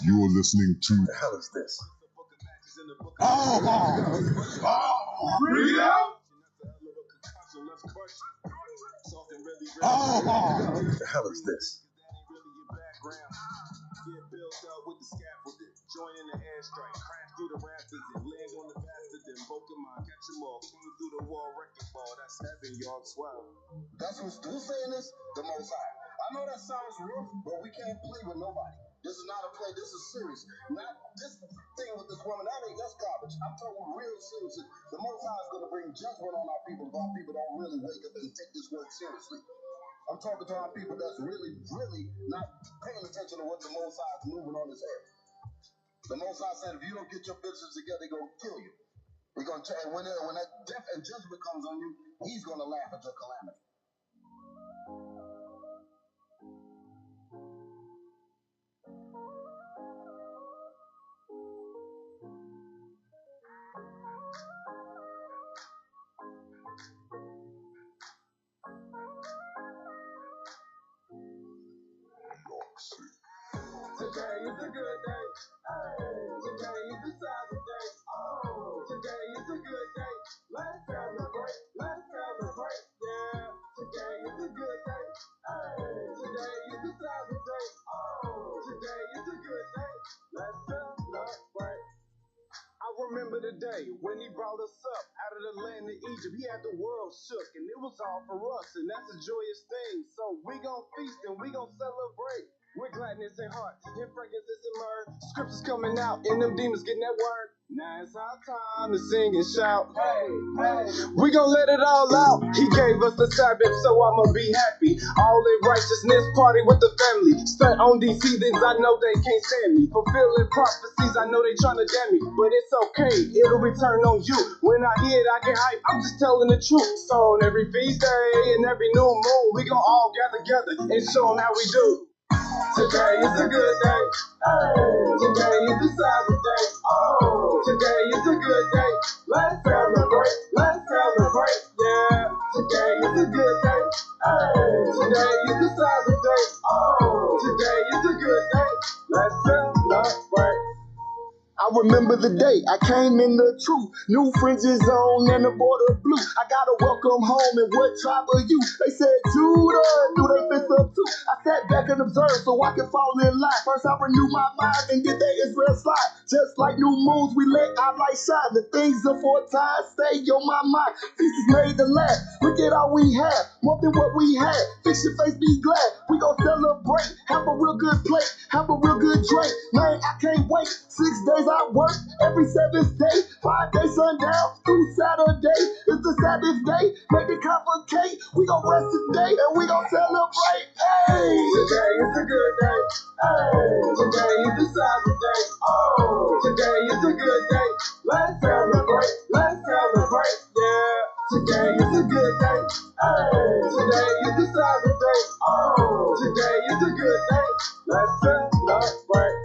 You're listening to... What the hell is this? Bring it out! What the hell is this? Joining the airstrike, crash through the rafters and land on the bastard, then Pokemon catch them all, came through the wall, wrecking ball, that's heaven, y'all 12. That's who's saying this? The Most High. I know that sounds rough, but we can't play with nobody. This is not a play, this is serious. Not this thing with this woman, that's garbage. I'm talking real serious. The Most High is going to bring judgment on our people if our people don't really wake up and take this word seriously. I'm talking to our people that's really, really not paying attention to what the Most High is moving on this earth. The Most High said, if you don't get your business together, they're going to kill you. They're going to, and when that death and judgment comes on you, he's going to laugh at your calamity. Today is a good day. Today is a Sabbath day. Oh, today is a good day. Let's celebrate. Let's celebrate. Yeah, today is a good day. Today is a Sabbath day. Oh, today is a good day. Let's celebrate. I remember the day when he brought us up out of the land of Egypt. He had the world shook, and it was all for us, and that's a joyous thing. So we gon' feast and we gon' celebrate. With gladness and heart, and frankincense and myrrh. Scriptures coming out, and them demons getting that word. Now it's our time to sing and shout. Hey, hey. We gon' let it all out. He gave us the Sabbath, so I'ma be happy. All in righteousness, party with the family. Stunt on these heathens, I know they can't stand me. Fulfilling prophecies, I know they tryna damn me. But it's okay, it'll return on you. When I hear it, I get hype, I'm just telling the truth. So on every feast day and every new moon, we gon' all gather together and show them how we do. Today is a good day. Today is a Sabbath day. Oh, today is a good day. Let's celebrate. Let's celebrate. Yeah, today is a good day. Today is a Sabbath day. Oh, today is a good day. Let's celebrate. I remember the day I came in the truth. New fringes on and the border blue. I got a welcome home, and what tribe are you? They said Judah, threw they fist up too. I sat back and observed so I could fall in line. First I renewed my mind and did that Israel slide. Just like new moons, we let our light shine. The things aforetime stay on my mind. Feast is made to last. Look at all we have, more than what we had. Fix your face, be glad. We gon' celebrate. Have a real good plate, have a real good drink. Man, I can't wait. 6 days I work every 7th day, 5 days sundown through Saturday. It's the Sabbath day, make it complicate. We gon' rest today and we gon' celebrate. Hey, today is a good day. Today is the Sabbath day. Oh, today is a good day. Let's celebrate. Let's celebrate. Yeah, today is a good day. Today is the Sabbath day. Oh, today is a good day. Let's celebrate.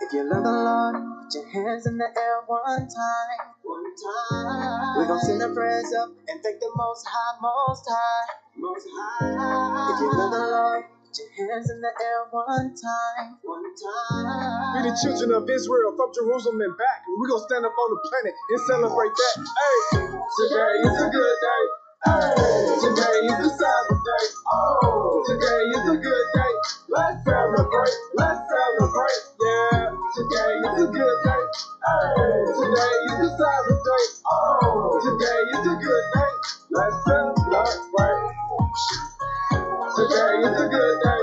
If you love the Lord, put your hands in the air one time. One time. We gon' send our prayers up and thank the Most High, Most High, Most High. If you love the Lord, put your hands in the air one time. One time. We the children of Israel from Jerusalem and back, and we gon' stand up on the planet and celebrate that. Hey, today is a good day. Today is the Sabbath day. Oh, today is a good day. Let's celebrate. Let's celebrate. Yeah, today is a good day. Today is the Sabbath day. Oh, today is a good day. Let's celebrate. Today is a good day.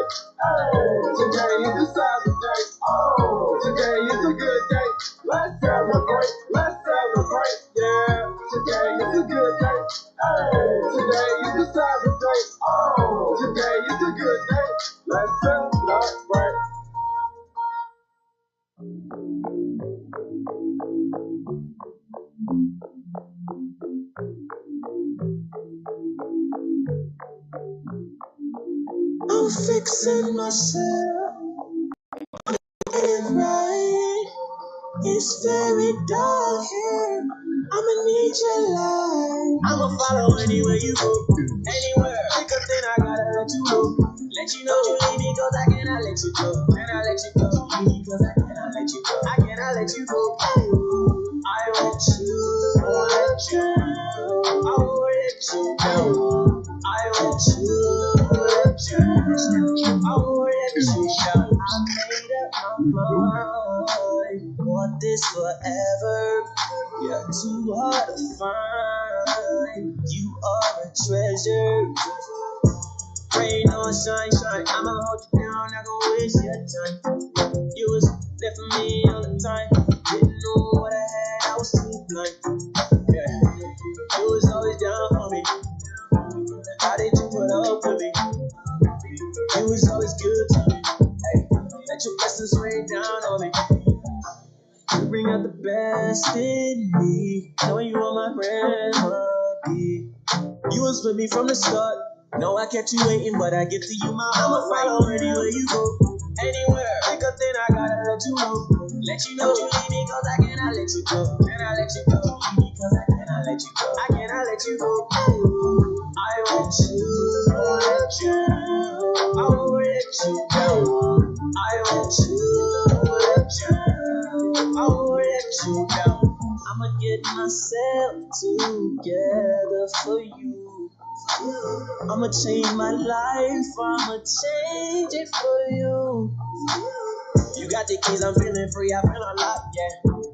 Today is the Sabbath day. Oh, today is a good day. Let's celebrate. Let's celebrate. Yeah, today is a good day. Today is the Sabbath day. Oh, today is a good day. Let's celebrate. I'm fixing myself. And right, it's very dark here. I'ma need your light. I'ma follow anywhere you go. Anywhere. Because then I gotta let you go. Let you know you leave me cause I cannot let you go. Can I let you go? Because I let you down. I won't let you down. I made up my mind. Want this forever. You're too hard to find. You are a treasure. Rain or shine. I'ma hold you down. Not gonna waste your time. You was there for me all the time. Didn't know what I had. I was too blind. Yeah. You was always down for me. How did you put up with me? You was always good to me. Hey, let your blessings rain down on me. You bring out the best in me. Know you are my remedy. You was with me from the start. No, I kept you waiting, but I give to you my heart. I'ma follow anywhere you go. Anywhere. Pick up, then I gotta let you know. Let you know you leave me, cause I cannot let you go. Can I let you go? Leave me, cause I cannot let you go. I cannot let you go. I want you, let you. I won't let you down. I want you, let you. I won't let you down. I'ma get myself together for you. I'ma change my life, I'ma change it for you. You got the keys, I'm feeling free, I feel unlocked, yeah.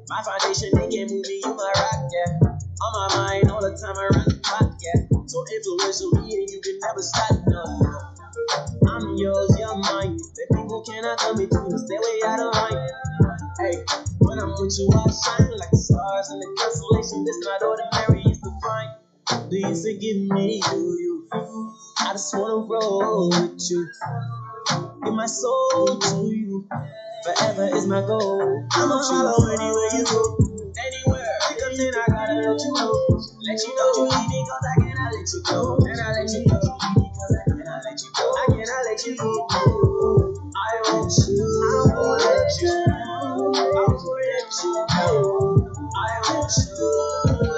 My foundation, they can't move me, you my rock, yeah. On my mind all the time, around the clock, yeah. So influential, me and you can never stop, no. I'm yours, you're mine. The people cannot come between us, stay way out of line. Hey, when I'm with you, I shine like the stars in the constellation. This not ordinary, it's divine. Do you forgive me? Do you? I just wanna roll with you. Give my soul to you. Forever is my goal. I'ma follow anywhere you go. Anywhere. Pick up, then I gotta let you know. Let you know you leave me, cause I cannot let you go. Can I let you go? Leave me, cause I cannot let you go. I cannot let you go. I want you. I won't let you down. I won't let you down. I want you.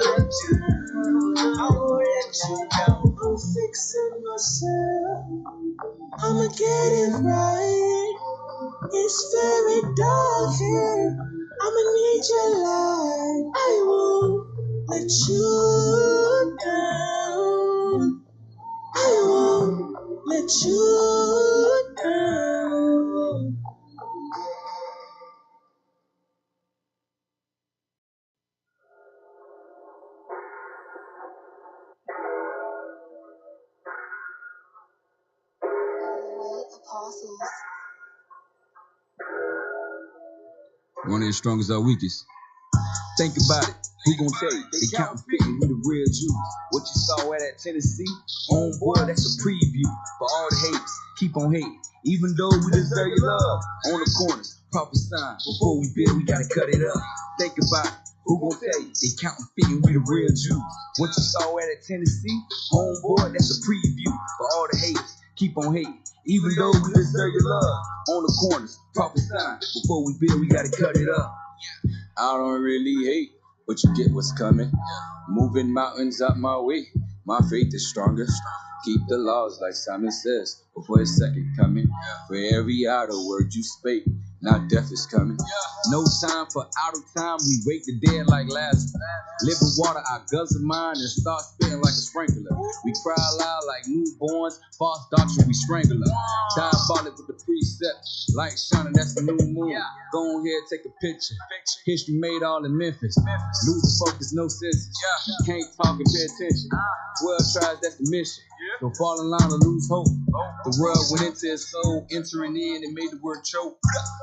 Let you down. I won't let you down. I'm fixing myself. I'ma get it right. It's very dark here. I'ma need your light. I won't let you down. I won't let you down. Apostles. One of the strongest or weakest. Think about it. Who gon' tell you? They counting 50 with the real juice. What you saw at that Tennessee? Homeboy, that's a preview. For all the haters, keep on hating. Even though we deserve your love. On the corners, proper sign. Before we build, we gotta cut it up. Think about it. Who gon' tell you? They counting 50 with the real juice. What you saw at that Tennessee? Homeboy, that's a preview. For all the haters, keep on hating. Even though we deserve your love. On the corners, proper sign. Before we build, we gotta cut it up. I don't really hate, but you get what's coming. Moving mountains up my way, my faith is stronger. Keep the laws like Simon says, before his second coming. For every idle word you spake, now death is coming. No time for out of time, we wake the dead like Lazarus. Living water, our guns of mine, and start spitting like a sprinkler. We cry loud like newborns, false doctrine, we strangle them. Diabolic with the precepts, light shining, that's the new moon. Go on here, take a picture. History made all in Memphis. Lose focus, no senses. Can't talk and pay attention. 12 tribes, that's the mission. Don't fall in line or lose hope. The world went into his soul, entering in and made the word choke.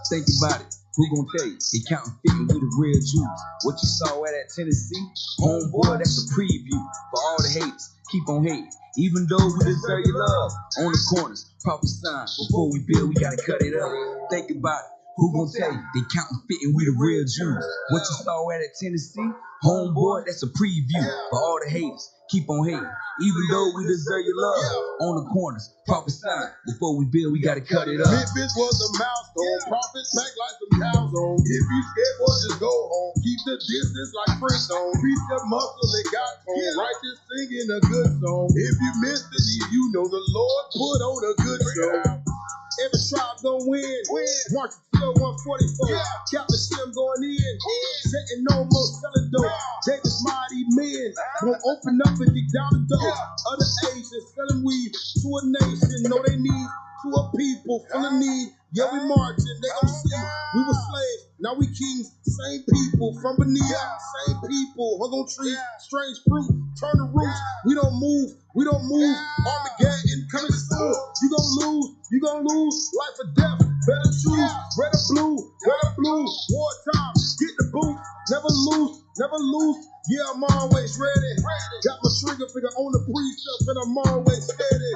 Think about it. Who gon' tell you? They counting 50 with the real juice. What you saw at that Tennessee? Homeboy, that's a preview. For all the haters, keep on hating. Even though we deserve your love. On the corners, proper sign. Before we build, we gotta cut it up. Think about it. Who gon' tell you? They counting 50 with the real juice. What you saw at that Tennessee? Homeboy, that's a preview. For all the haters, keep on hating. Even though we deserve your love. On the corners, proper sign. Before we build, we gotta cut it up. Memphis was a milestone. Prophets pack like some cows on. If you scared, boy, just go home. Keep the distance like Flintstone. Preach the muscle it got on. Righteous singing a good song. If you missed it, you know the Lord put on a good show. Every tribe gon' win. March still 144. Captain Slim going in. Setting no more selling dope. Davis mighty men. Won't open up and kick down the door. Other Asians selling weed to a nation. Know they need to a people full of need. Yeah, we marching. They gon' see. We were slaves. Now we kings. Same people from beneath. Same people. Hung on trees. Strange fruit. Turn the roots. We don't move. We don't move. Armageddon coming soon. You gon' lose. You gon' lose. Life or death. Better choose. Red or blue. Red or blue. Wartime. Get the boot. Never lose. Never lose. Yeah, I'm always ready. Got my trigger finger on the precept and I'm always steady.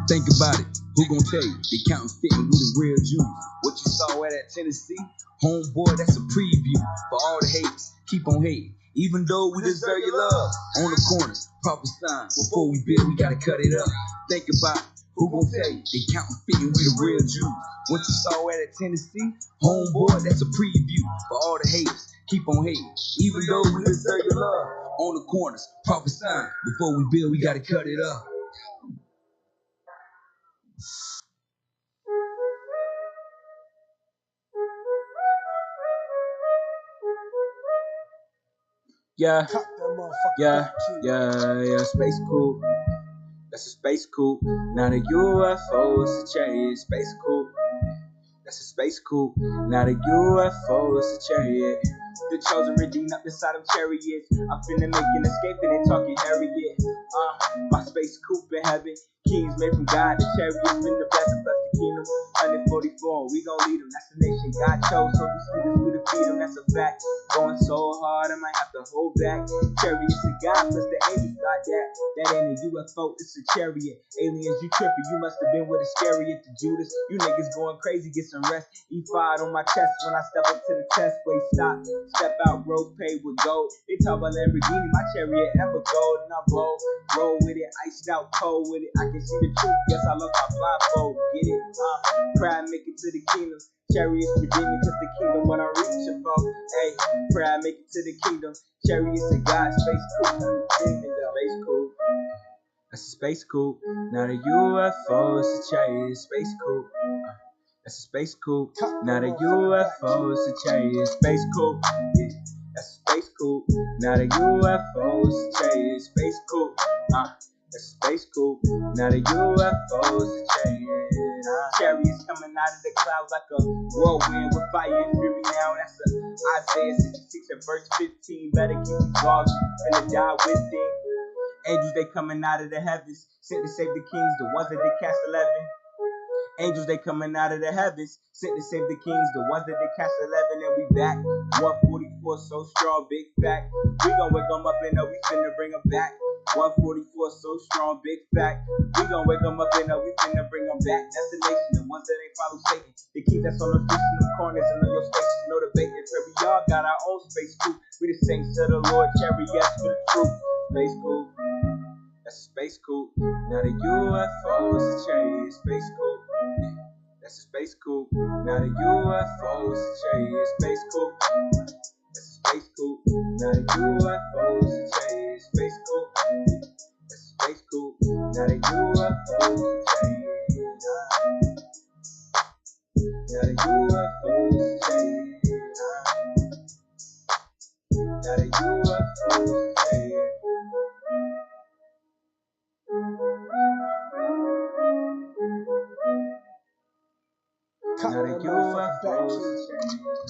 Think about it, who gon' tell you? They counterfeiting, we the real Jews. What you saw at that Tennessee, homeboy, that's a preview. For all the haters, keep on hating. Even though we deserve your love. On the corners, proper sign. Before we build, we gotta cut it up. Think about it, who gon' tell you? They counterfeiting, we the real Jews. What you saw at that Tennessee, homeboy, that's a preview. For all the haters, keep on hating. Even though we deserve your love. On the corners, proper sign. Before we build, we gotta cut it up. Yeah, space cool. That's a space cool. Not a UFO, it's a chariot. Space cool. That's a space cool. Not a UFO, it's a chariot. The chosen redeemed up inside of chariots. I'm finna make an escape and they talking Harriet. My space coupe in heaven. Kings made from God. The chariots finna bless us the kingdom. 144, we gon' lead them. That's the nation God chose. So these leaders, we defeat them. That's a fact. Going so hard, I might have to hold back. Chariots of God plus the angels got that. That ain't a UFO, it's a chariot. Aliens, you tripping. You must have been with a chariot to Judas. You niggas going crazy, get some rest. E5 on my chest when I step up to the test. Wait, stop. Step out, road paved with gold. They talk about Lamborghini, my chariot ever gold. And I roll with it, iced out cold with it. I can see the truth, yes, I love my blindfold. Get it? Pride make it to the kingdom. Chariots redeem me cause the kingdom what I'm reaching for. Hey, pride make it to the kingdom. Chariots of God, space cool. Space cool. That's a space cool. Not a UFO, it's a chariot. Space cool. That's a space cool. Not a UFO, it's a chariot. Space cool. Yeah, that's a space cool. Not a UFO, it's a chariot. Space cool. That's a space cool. Not a UFO, it's a chariot. Chariots coming out of the clouds like a whirlwind with fire and fury. Now that's a Isaiah 66 and verse 15. Better keep the dogs finna die within. Angels they coming out of the heavens, sent to save the kings, the ones that they cast 11. Angels they coming out of the heavens, sent to save the kings, the ones that they cast 11. And we back, 144 so strong, big fact. We gon' wake them up and we finna bring them back. 144 so strong, big fact. We gon' wake them up and we finna bring them back. That's the nation, the ones that ain't follow Satan. The king that's on the streets in the corners and on your stations, no debating. We all got our own space too. We the saints of the Lord, chariots for the truth. Space cool. That's a space cool. Not a UFO, it's a chariot. Space cool. That's a space cool. Not a UFO, it's a chariot. Space cool. That's a space cool. Not a UFO, it's a chariot. Space cool. That's a space cool. Not a UFO, it's a chariot. Not a UFO, it's a chariot. Not a UFO, it's a chariot. Not a UFO, it's a chariot.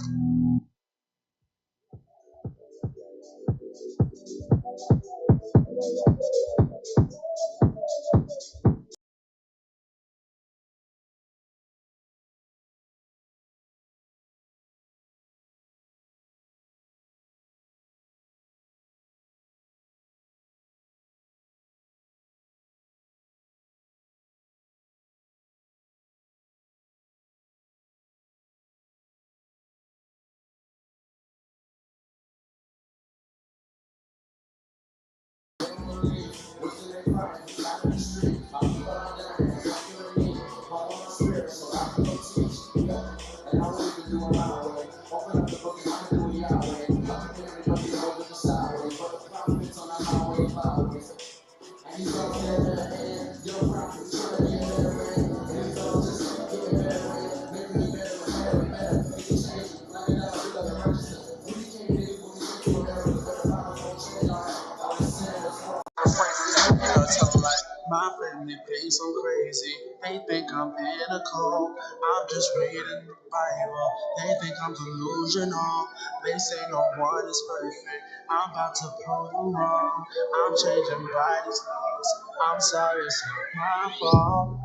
Tell them like, my family thinks I'm crazy. They think I'm pinnacle. I'm just reading the Bible. They think I'm delusional. They say no one is perfect. I'm about to prove them wrong. I'm changing bodies laws. I'm sorry, it's not my fault.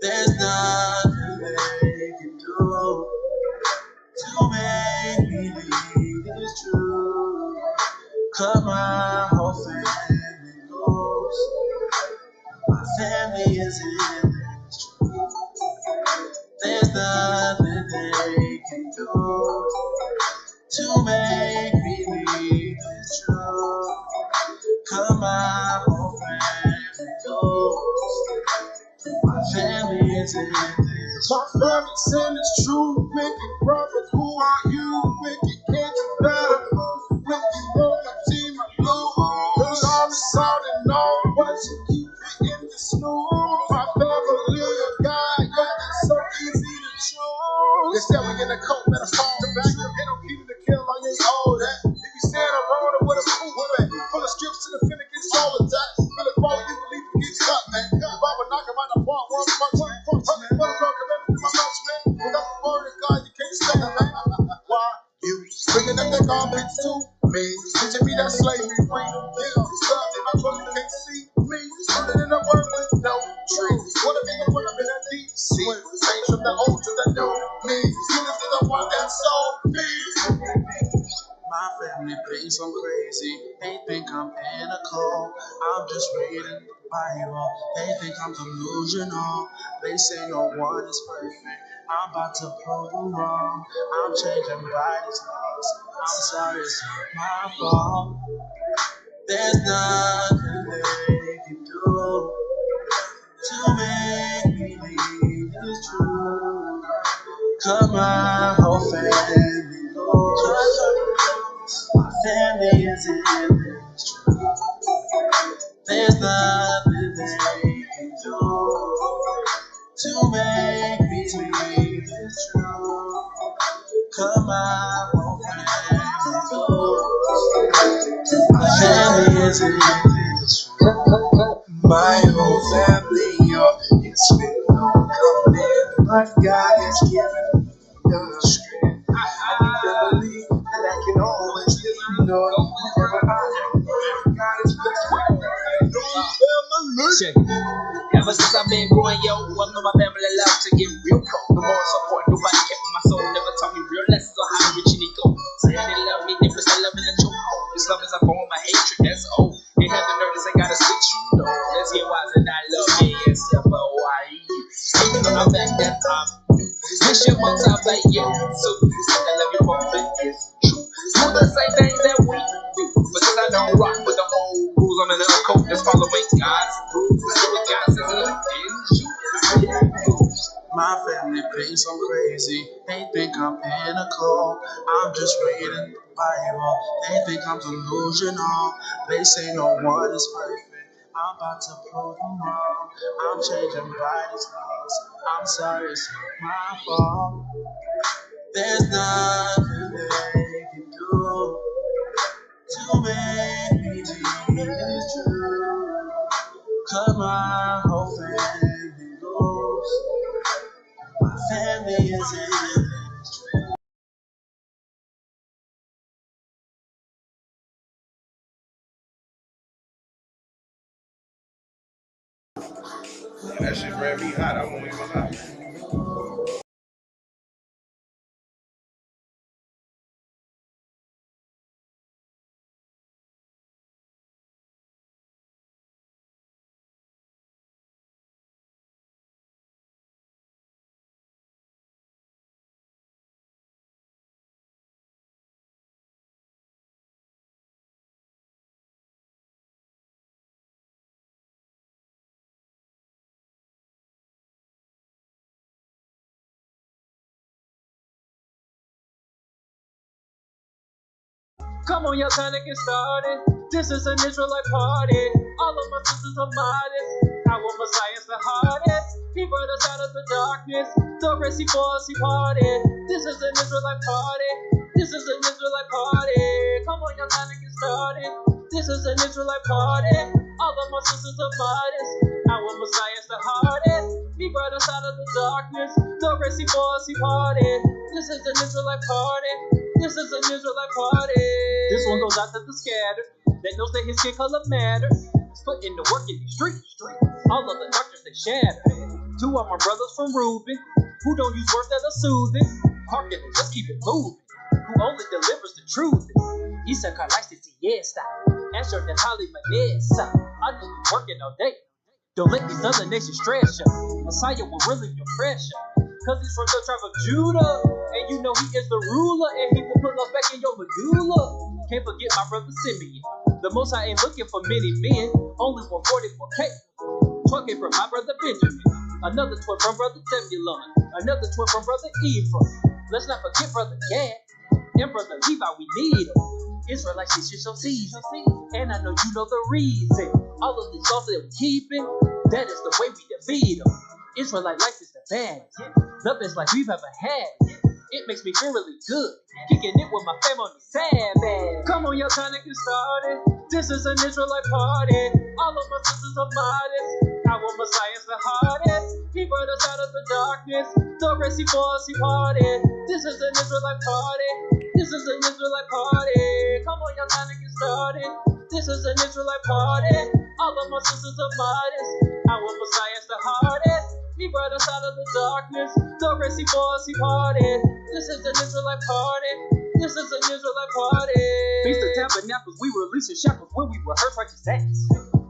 There's nothing they can do to make me believe it's true. Cut my whole family loose. My family is in this truth. There's nothing they can do to make me believe it's true. Cut my whole family loose. My family is in this. My family sin is true. Wicked brothers, who are you? Wicked kids, you better move. Wicked wanna see my blue. Cause I'm sorry, no, but you keep it in the snooze. My family a guy, yeah, it's so easy to choose. They said we in the coat, better fall back. Ain't no key to kill, I ain't all that. If you said I'm wrong, then what a fool at? Full of strips to the finnegan soul attack. Feel it fall, you believe it gets cut, man. Baba knock him out the park, one punch, man. Without the word of God, you can't stand, man. Why you bringing up that garbage to me? Teaching me that slavery ring. Yeah, it's love in my brother can't see me. Running in the world with no trees. What if you when I'm in that deep sea? Change from the old to the new me. This is the one that sold me. My family thinks I'm crazy. They think I'm pinnacle. I'm just reading the Bible. They think I'm delusional. They say no one is perfect. I'm about to prove them wrong. I'm changing bodies laws. I'm sorry, it's not my fault. There's nothing they can do to make me believe it's true. Cut my whole family loose. My family is in this truth. There's nothing they can do to make me believe it's true. Cut my whole family loose. My family is in this truth. My whole family, it's been no coming, but God has given me the strength. I need to believe that I can always live, wherever I am. God is blessed me. Check it. Ever since I've been growing, yo, I know my family love to get real cold. No more support, nobody kept my soul, never taught me real lessons on how to reach any goal. Say they love me, they put that love in the chokehold. This love is a form of my hatred, that's old. They have the nerve to say gotta switch you, though. Let's get wise and I love me, yes, but why? Even on my back that time. Wish you one time like you, so I love you both, but it's true. Do the same things that we do, but since I don't rock with the old rules, I'm in a code that's following God's rules. I do what God says and you. My family thinks I'm crazy. They think I'm pinnacle. I'm just reading the Bible. They think I'm delusional. They say no one is perfect. I'm about to prove them wrong. I'm changing bodies laws. I'm sorry, it's not my fault. There's nothing they can do to make me believe it's true. Cut my whole family loose. My family is in this. That shit ran me hot. I won't even lie. Come on, y'all, time to get started. This is an Israelite party. All of my sisters are modest. Our Messiah's the hardest. He brought us out of the darkness. The rest he for us, he parted. This is an Israelite party. This is an Israelite party. Come on, y'all, time to get started. This is an Israelite party. All of my sisters are modest. Our Messiah's the hardest. He brought us out of the darkness. The Red Sea for us, he parted. This is an Israelite party. This is an Israelite party. This one goes out to the scattered that knows that his skin color matters. Put in the work in the street. All of the darkness they shatter. Two of my brothers from Reuben who don't use words that are soothing. Hearken and just keep it moving. Who only delivers the truth. Isa Kalaisi Siesta. Asher Nahali Manesa. I know you working all day. Don't let these other nations stress you. Messiah will relieve your pressure. Cause he's from the tribe of Judah. And you know he is the ruler. And he will put us back in your medulla. Can't forget my brother Simeon. The most I ain't looking for many men. Only 144K. 12K from my brother Benjamin. Another 12 from brother Zebulon. Another 12 from brother Ephraim. Let's not forget brother Gad. And brother Levi, we need them. Israelites, it's your season. And I know you know the reason. All of these laws that we keeping, that is the way we defeat them. Israelite life is the baddest. The best life we've ever had. It makes me feel really good. Kicking it with my fam on the Sabbath. Come on, y'all, time to get started. This is an Israelite party. All of my sisters are modest. Our Messiah's the hardest. He brought us out of the darkness. The Red Sea for us, he parted. This is an Israelite party. This is an Israelite party. Come on, y'all, time to get started. This is an Israelite party. All of my sisters are modest. Our Messiah's the hardest. He brought us out of the darkness. The Red Sea for us, he parted. This is an Israelite party. This is an Israelite party. Feast of Tabernacles, we release your shackles when we rehearse righteous acts.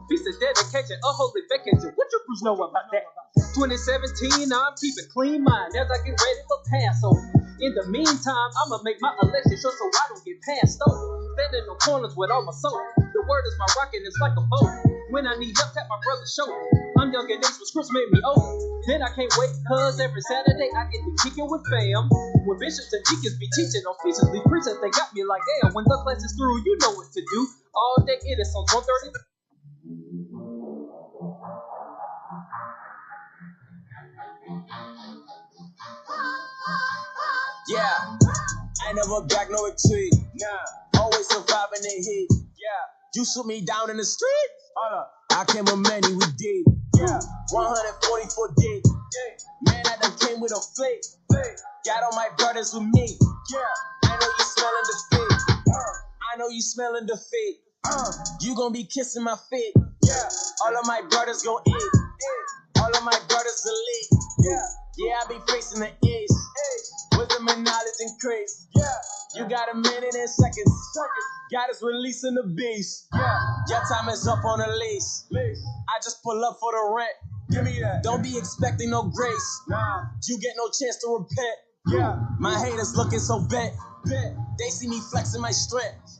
Feast of Dedication, a holy vacation. What you crews know about that? 2017, I'm keeping clean mind as I get ready for Passover. In the meantime, I'ma make my election sure so I don't get passed over. Standing on corners with all my soul. The word is my rock and it's like a boat. When I need help, tap my brother's shoulder. I'm young and age, but scripts made me old. Then I can't wait, cause every Saturday I get to kicking with fam. When bishops and deacons be teaching on feasts, these preachers, they got me like, damn, when the class is through, you know what to do. All day it is on 1:30. Yeah, I never back no retreat. Nah, always surviving the heat. Yeah, you shoot me down in the street. I came with many, we did. Yeah, 144 deep. Man, I done came with a flick. Got all my brothers with me. Yeah, I know you smelling defeat. I know you smelling defeat. You gon' be kissing my feet. Yeah, all of my brothers gon' eat. All of my brothers elite. Yeah, I be facing the east. Wisdom and knowledge increase. Yeah, you got a minute and seconds. God is releasing the beast. Yeah, your time is up on the lease. I just pull up for the rent. Give me that. Don't be expecting no grace. Nah, you get no chance to repent. Yeah, my haters looking so bent. They see me flexing my strength.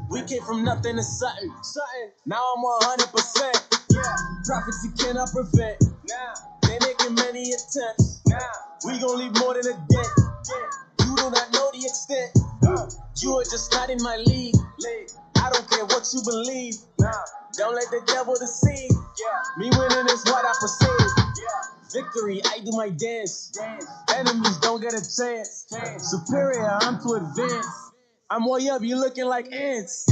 We came from nothing to something. Now I'm 100%. Yeah, prophecy cannot prevent. Now they making many attempts. Now we gon' leave more than a dent. You do not know the extent. You are just not in my league. I don't care what you believe. Don't let the devil deceive. Me winning is what I perceive. Victory, I do my dance. Enemies don't get a chance. Superior, I'm to advance. I'm way up, you looking like ants.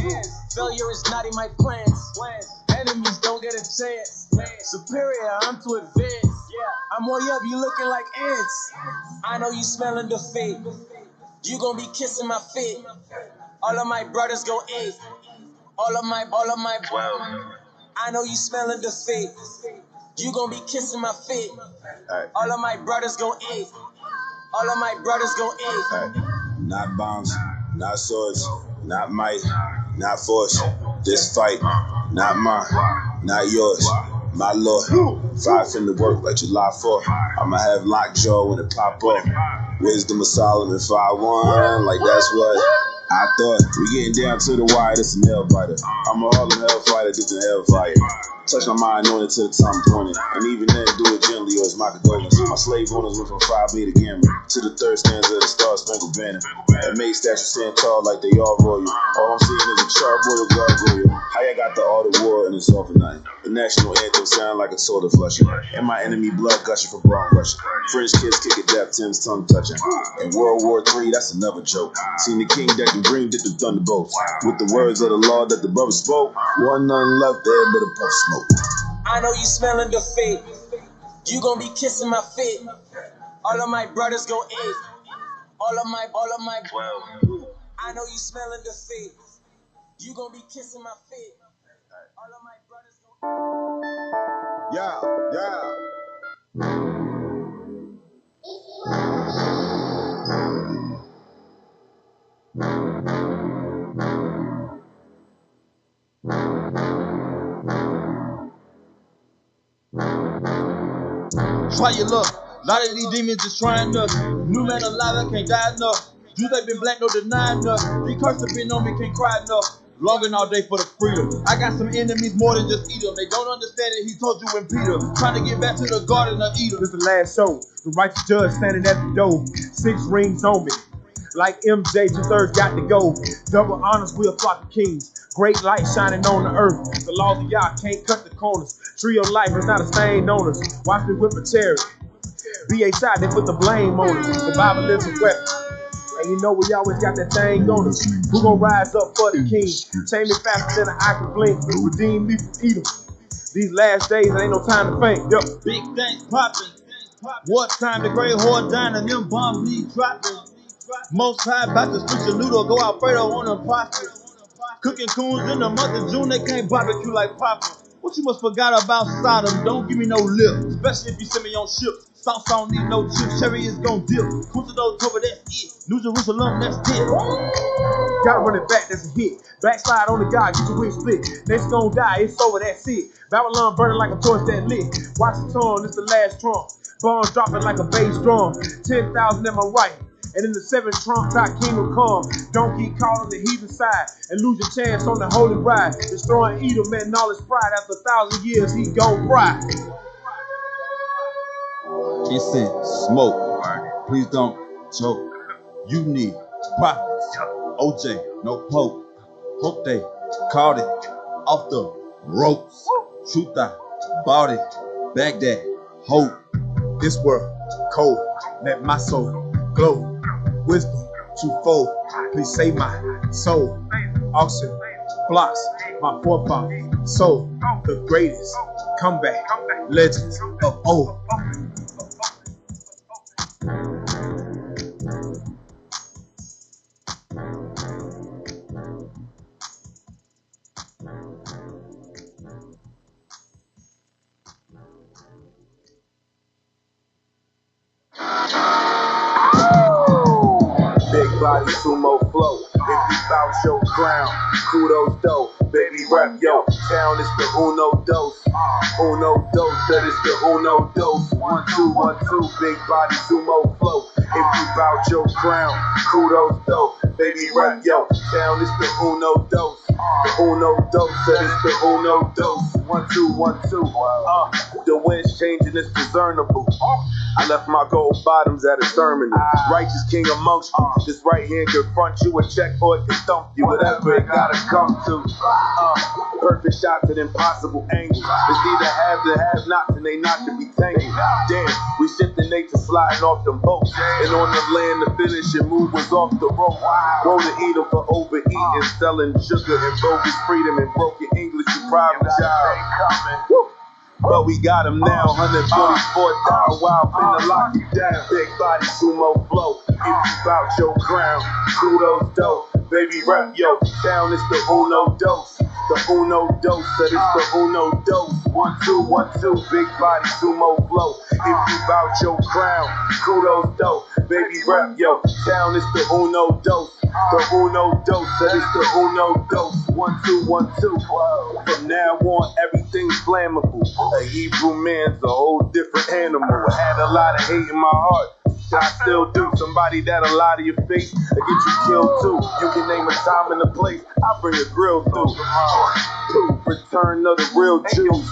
Failure is not in my plans. Enemies don't get a chance. Superior, I'm to advance. I'm way up, you looking like ants. I know you smelling defeat. You gon' be kissing my feet. All of my brothers go eat. All of my 12. I know you smelling defeat. You gon' be kissing my feet. All of my brothers go eat. All of my brothers go eat. Not bombs, not swords, not might, not force. This fight, not mine, not yours. My Lord, 5 in the work like July 4th. I'ma have lockjaw when it pop up. Wisdom of Solomon 5-1, like that's what I thought. We getting down to the wire, this a nail biter. I'm a Harlem hellfighter, this a hellfire. Touch my mind on it till the time pointed. And even then, do it gently or it's my condolence. My slave owners went from 5B to Gamma to the third stanza of the Star Spangled Banner. That made statue stand tall like they all royal. All I'm seeing is a charbroiled gargoyle. I got the art of war and it's all for nothing. The national anthem sound like a soda flusher. And my enemy blood gushing for bone rushing. French kids kick it death, Tim's tongue touching. In World War III, that's another joke. Seen the king deck and green dip the thunderbolts. With the words of the law that the brother spoke. Wasn't nothing left there but a puff smoke. I know you smelling defeat. You gon' be kissing my feet. All of my brothers gon' eat. All of my. I know you smelling defeat. You gon' be kissing my feet. All of my brothers gon' Yeah. Try your luck. A lot of these demons is trying us. New man alive, I can't die enough. Jews ain't been black, no denying us. These curses been on me, can't cry enough. Longing all day for the freedom. I got some enemies more than just eat them. They don't understand it, he told you in Peter. Trying to get back to the garden of Eden. This is the last show. The righteous judge standing at the door. 6 rings on me. Like MJ, 2/3 got to go. Double honors, we a flock of kings. Great light shining on the earth. The laws of Yah can't cut the corners. Tree of life is not a stain on us. Watch me whip a chariot. BHI, they put the blame on us. The Bible is a weapon. And you know we always got that thing on us. Who gon' rise up for the king? Chain me faster than an eye can blink. Redeem me from Edom. These last days, ain't no time to faint. Yo. Big things popping. What time the great horde dying and them bombs be dropping. Most high about to switch a noodle, go Alfredo on a pasta. Cooking coons in the month of June, they can't barbecue like Papa. What you must forgot about Sodom? Don't give me no lip, especially if you send me on ship. Sauce don't need no chips, cherry is gon' dip. Cruise to those cover, that's it. New Jerusalem, that's it. Gotta run it back, that's a hit. Backslide on the God, get your wing split. Next gon' die, it's over, that's it. Babylon burning like a torch that lit. Watch the tone, it's the last trump. Bombs dropping like a bass drum. 10,000 at my right. And in the 7th trump, thy kingdom come. Don't get caught on the heathen side and lose your chance on the holy bride. Destroying Edom and all his pride. After 1,000 years, he gon' fry. Incense, smoke, please don't choke. You need prophets, OJ, no pope. Hope they caught it off the ropes. Truth I bought it, Baghdad, hope. This world cold, let my soul glow. Wisdom twofold, please save my soul. Auction blocks, my forefathers soul. The greatest comeback, legends of old. Big body sumo flow. If you bout your crown, kudos though. Baby rap yo, town is the uno dose. Uno dose, that is the uno dose. 1 2 1 2, big body sumo flow. If you bout your crown, kudos though. Baby rap yo, town is the uno dose. The uno dose, that is the uno dose. 1 2 1 2. The wind's changing, it's discernible. I left my gold bottoms at a terminal. Righteous king amongst you. This right hand confront you, a check or it can thump you. Whatever it gotta come to. Perfect shots at impossible angles. It's either have to have nots and they not to be tangled. Damn, we shifting nature sliding off them boats. And on the land the finishing move was off the rope. Go to eat them for overeating, selling sugar and bogus freedom and broken English. You private child. Woo. But we got him now, 144,000 wild, finna lock you down. Big body sumo flow, if you bout your crown, kudos dope. Baby rap yo, town is the uno dose. The uno dose, that is the uno dose. 1 2 1 2, big body sumo flow. If you bout your crown, kudos dope. Baby rap yo, town is the uno dose. The uno dose, that is the uno dose. 1 2 1 2. From now on, everything's flammable. A Hebrew man's a whole different animal. I had a lot of hate in my heart. and I still do. Somebody that'll lie to your face and get you killed too. You can name a time and a place, I bring a grill through. Return of the real Jews.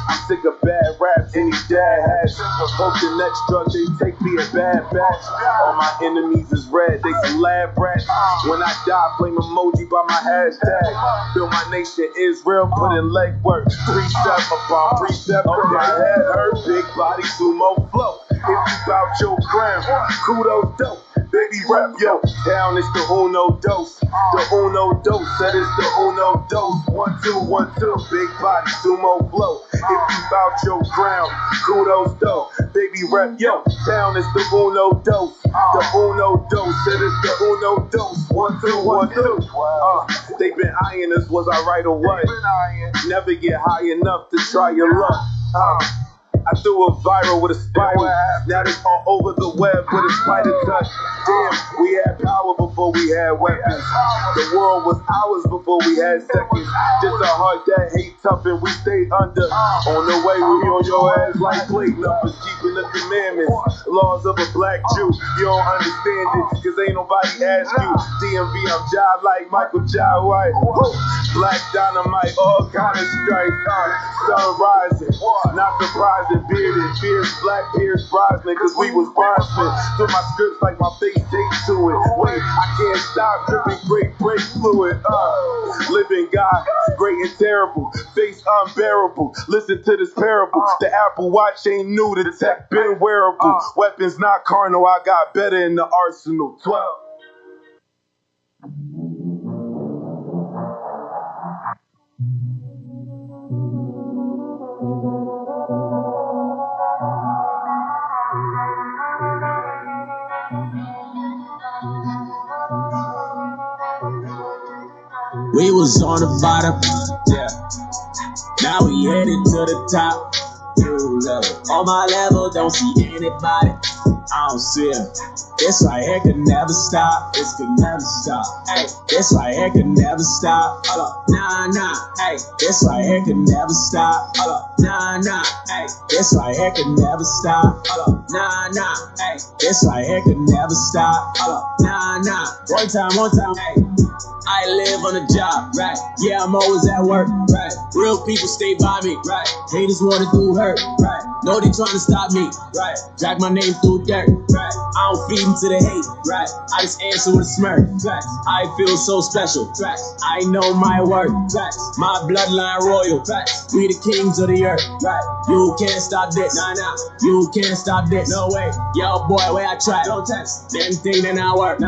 I'm sick of bad raps, any dad has. Hope the next drug they take me a bad batch. All my enemies is red, they some lab rats. When I die, flame emoji by my hashtag. Build my nation Israel, put in leg work. Precept upon precept, my head hurt. Big body sumo flow. If you bout your crown, kudos dope. Baby rap, yo, down is the uno dose. The uno dose, that is the uno dose. 1, 2, 1, 2, big body, sumo flow. If you bout your crown, kudos dope. Baby rap, yo, down is the uno dose. The uno dose, that is the uno dose. 1, 2, 1, 2. They been eyeing us, was I right or what? Never get high enough to try your luck. I threw a viral with a spiral. Now it's all over the web with a spider cut. Damn, we had power before we had weapons. The world was ours before we had seconds. Just a heart that hate tough and we stay under. On the way, we on your ass like plate numbers. Keeping the commandments. Laws of a black Jew. You don't understand it, cause ain't nobody ask you. DMV, I'm Jai like Michael Jai White. Black dynamite, all kind of stripes. Sun rising, not surprising. Bearded, fierce, black Pierce Brosnan, cause we was bondsmen. Through my scripts like my face takes to it. Wait, I can't stop dripping great break fluid. Living God, great and terrible, face unbearable. Listen to this parable. The Apple Watch ain't new, the tech been wearable. Weapons not carnal, I got better in the arsenal. 12. We was on the bottom, yeah. Now we headed to the top. New level. On my level, don't see anybody. I don't see him. This right here could never stop. This could never stop. Hey, this right here could never stop. Hold up, nah, nah. Hey, this right here could never stop. Hold up, nah, nah. Hey, this right here could never stop. Hold up, nah, nah. Hey, this right here could never stop. Hold up, nah, nah. One time. Hey. I live on a job, right? Yeah, I'm always at work, right? Real people stay by me, right? Haters wanna do hurt, right? No, they trying to stop me, right? Drag my name through dirt, right? I don't feed into the hate, right? I just answer with a smirk, right? I feel so special, right? I know my worth, right? My bloodline royal, right? We the kings of the earth, right? You can't stop this, nah. You can't stop this, no way. Yo, boy, where I try, don't test. Them thing that not work.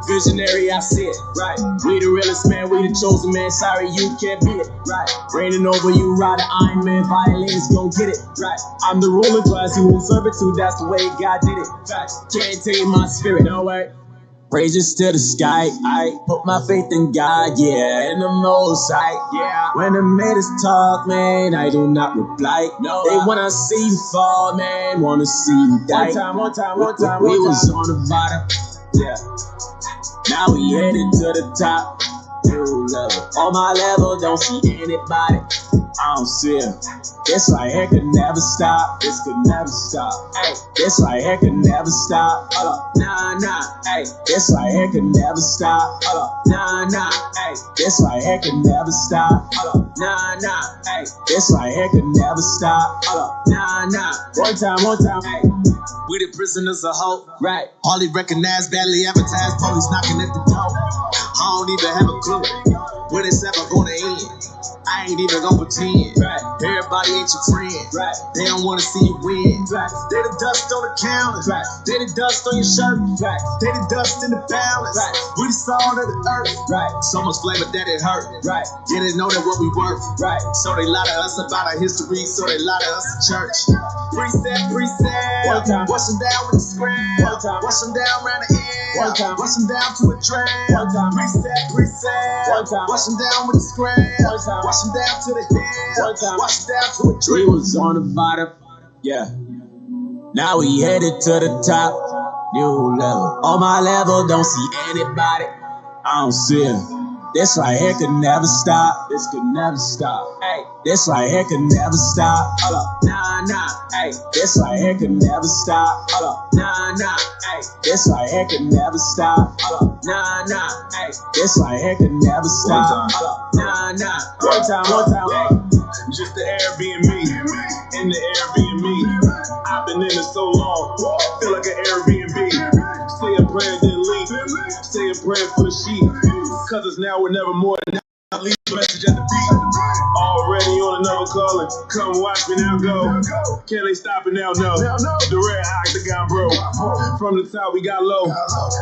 Visionary, I see it, right? We the realest man, we the chosen man. Sorry, you can't be it, right? Raining over you, ride an Iron Man. Violins gon' get it, right? I'm the ruling class, you in servitude. That's the way God did it, facts. Can't tame my spirit, no way. Praises to the sky, I put my faith in God, yeah, in the most high, yeah. When the haters talk, man, I do not reply. No, they wanna see you fall, man, wanna see you die. One time. We was on the bottom, yeah. Now we headed to the top. New level. On my level, don't see anybody. I don't see him. This right here could never stop. This could never stop. Hey, this right here could never stop. Hold up, nah. Hey, this right here could never stop. Hold up, nah. Hey, this right here could never stop. Hold up, nah. Hey, this right here could never stop. Hold up, nah. One time. Hey. We the prisoners of hope, right? Hardly recognized, badly advertised, police knocking at the door. I don't even have a clue when it's ever gonna end. I ain't even gonna pretend, right? Everybody ain't your friend, right? They don't wanna see you win, right? They the dust on the counter, right? They the dust on your shirt, right? They the dust in the balance, right? We the salt of the earth, right? So much flavor that it hurt, right? Yeah, they know that what we worth, right? So they lie to us about our history, so they lie to us in church. Precept. One time. Wash them down with the scram. One time. Wash them down round the end. One time. Wash them down to a tram. One time. Precept. One time. Wash them down with the scram. One time. Wash them down to the hill. One time. Wash them down to a We tree. was on the bottom, yeah. Now we headed to the top. New level. On my level, don't see anybody. I don't see him. This right here could never stop. This could never stop. Hey, this right here could never stop. Hold up, nah, nah. Hey, this right here could never stop. Hold up, nah, nah. Hey, this right here could never stop. Hold up, nah, nah. Hey, this right here could never stop. Hold up, nah, nah. One time, hey. Just the Airbnb, in the Airbnb. I've been in it so long, feel like an Airbnb. Say a prayer, then leave. Say a prayer for the sheep. Cause it's now or never more. Leave a message at the beat. Already on another calling. Come watch me now go. Can they stop it now? No. The red octagon, bro. From the top we got low.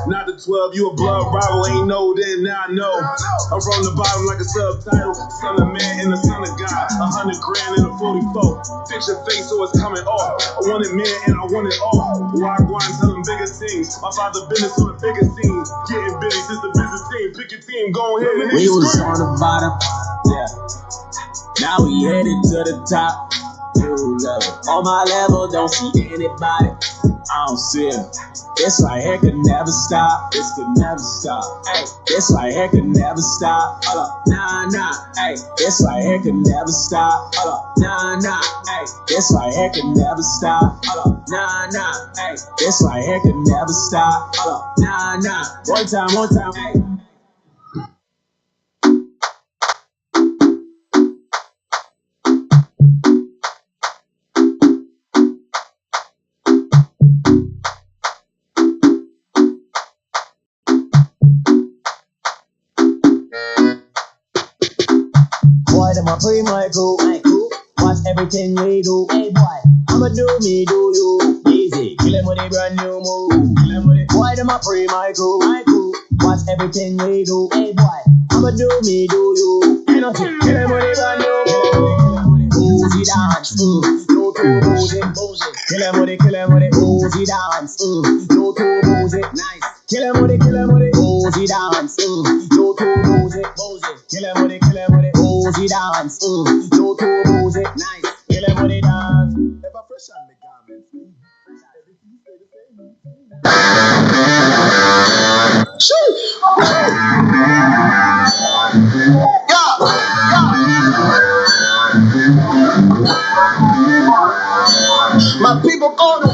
Not the 12, you a blood rival. Ain't no, then now I know. I'm from the bottom like a subtitle. Son of man and the son of God. 100 grand in a 44. Fix your face so it's coming off. I want it man and I want it all. Why go and tell them bigger things? My father business on the bigger scene. Getting busy since the business team. Pick your team, go ahead. We was on the bottom, yeah. Now we headed to the top. You love it. On my level, don't see anybody. I don't see it. This right here could never stop. This could never stop. Hey, this right here could never stop. Hold up, nah, nah. Hey, this right here could never stop. Hold up, nah, nah. Hey, this right here could never stop. Hold up, nah, nah. Hey, this right here could never stop. Hold up, nah, nah. One time, hey. Boy, them a free my crew. Watch everything we do. Hey boy, I'ma do me, do you. Easy, kill him with a brand new move. Boy, them a free my crew. Watch everything we do. Hey boy, I'ma do me, do you. Energy, kill him with a brand new move. Boozy dance, no too boozy. Kill him with it, boozy dance, no too boozy. Nice. Kill him with it, boozy dance, no too boozy. Kill him with it, boozy dance, no too boozy. Nice. Kill him with it, dance. Ever fresh on the garment. My people on the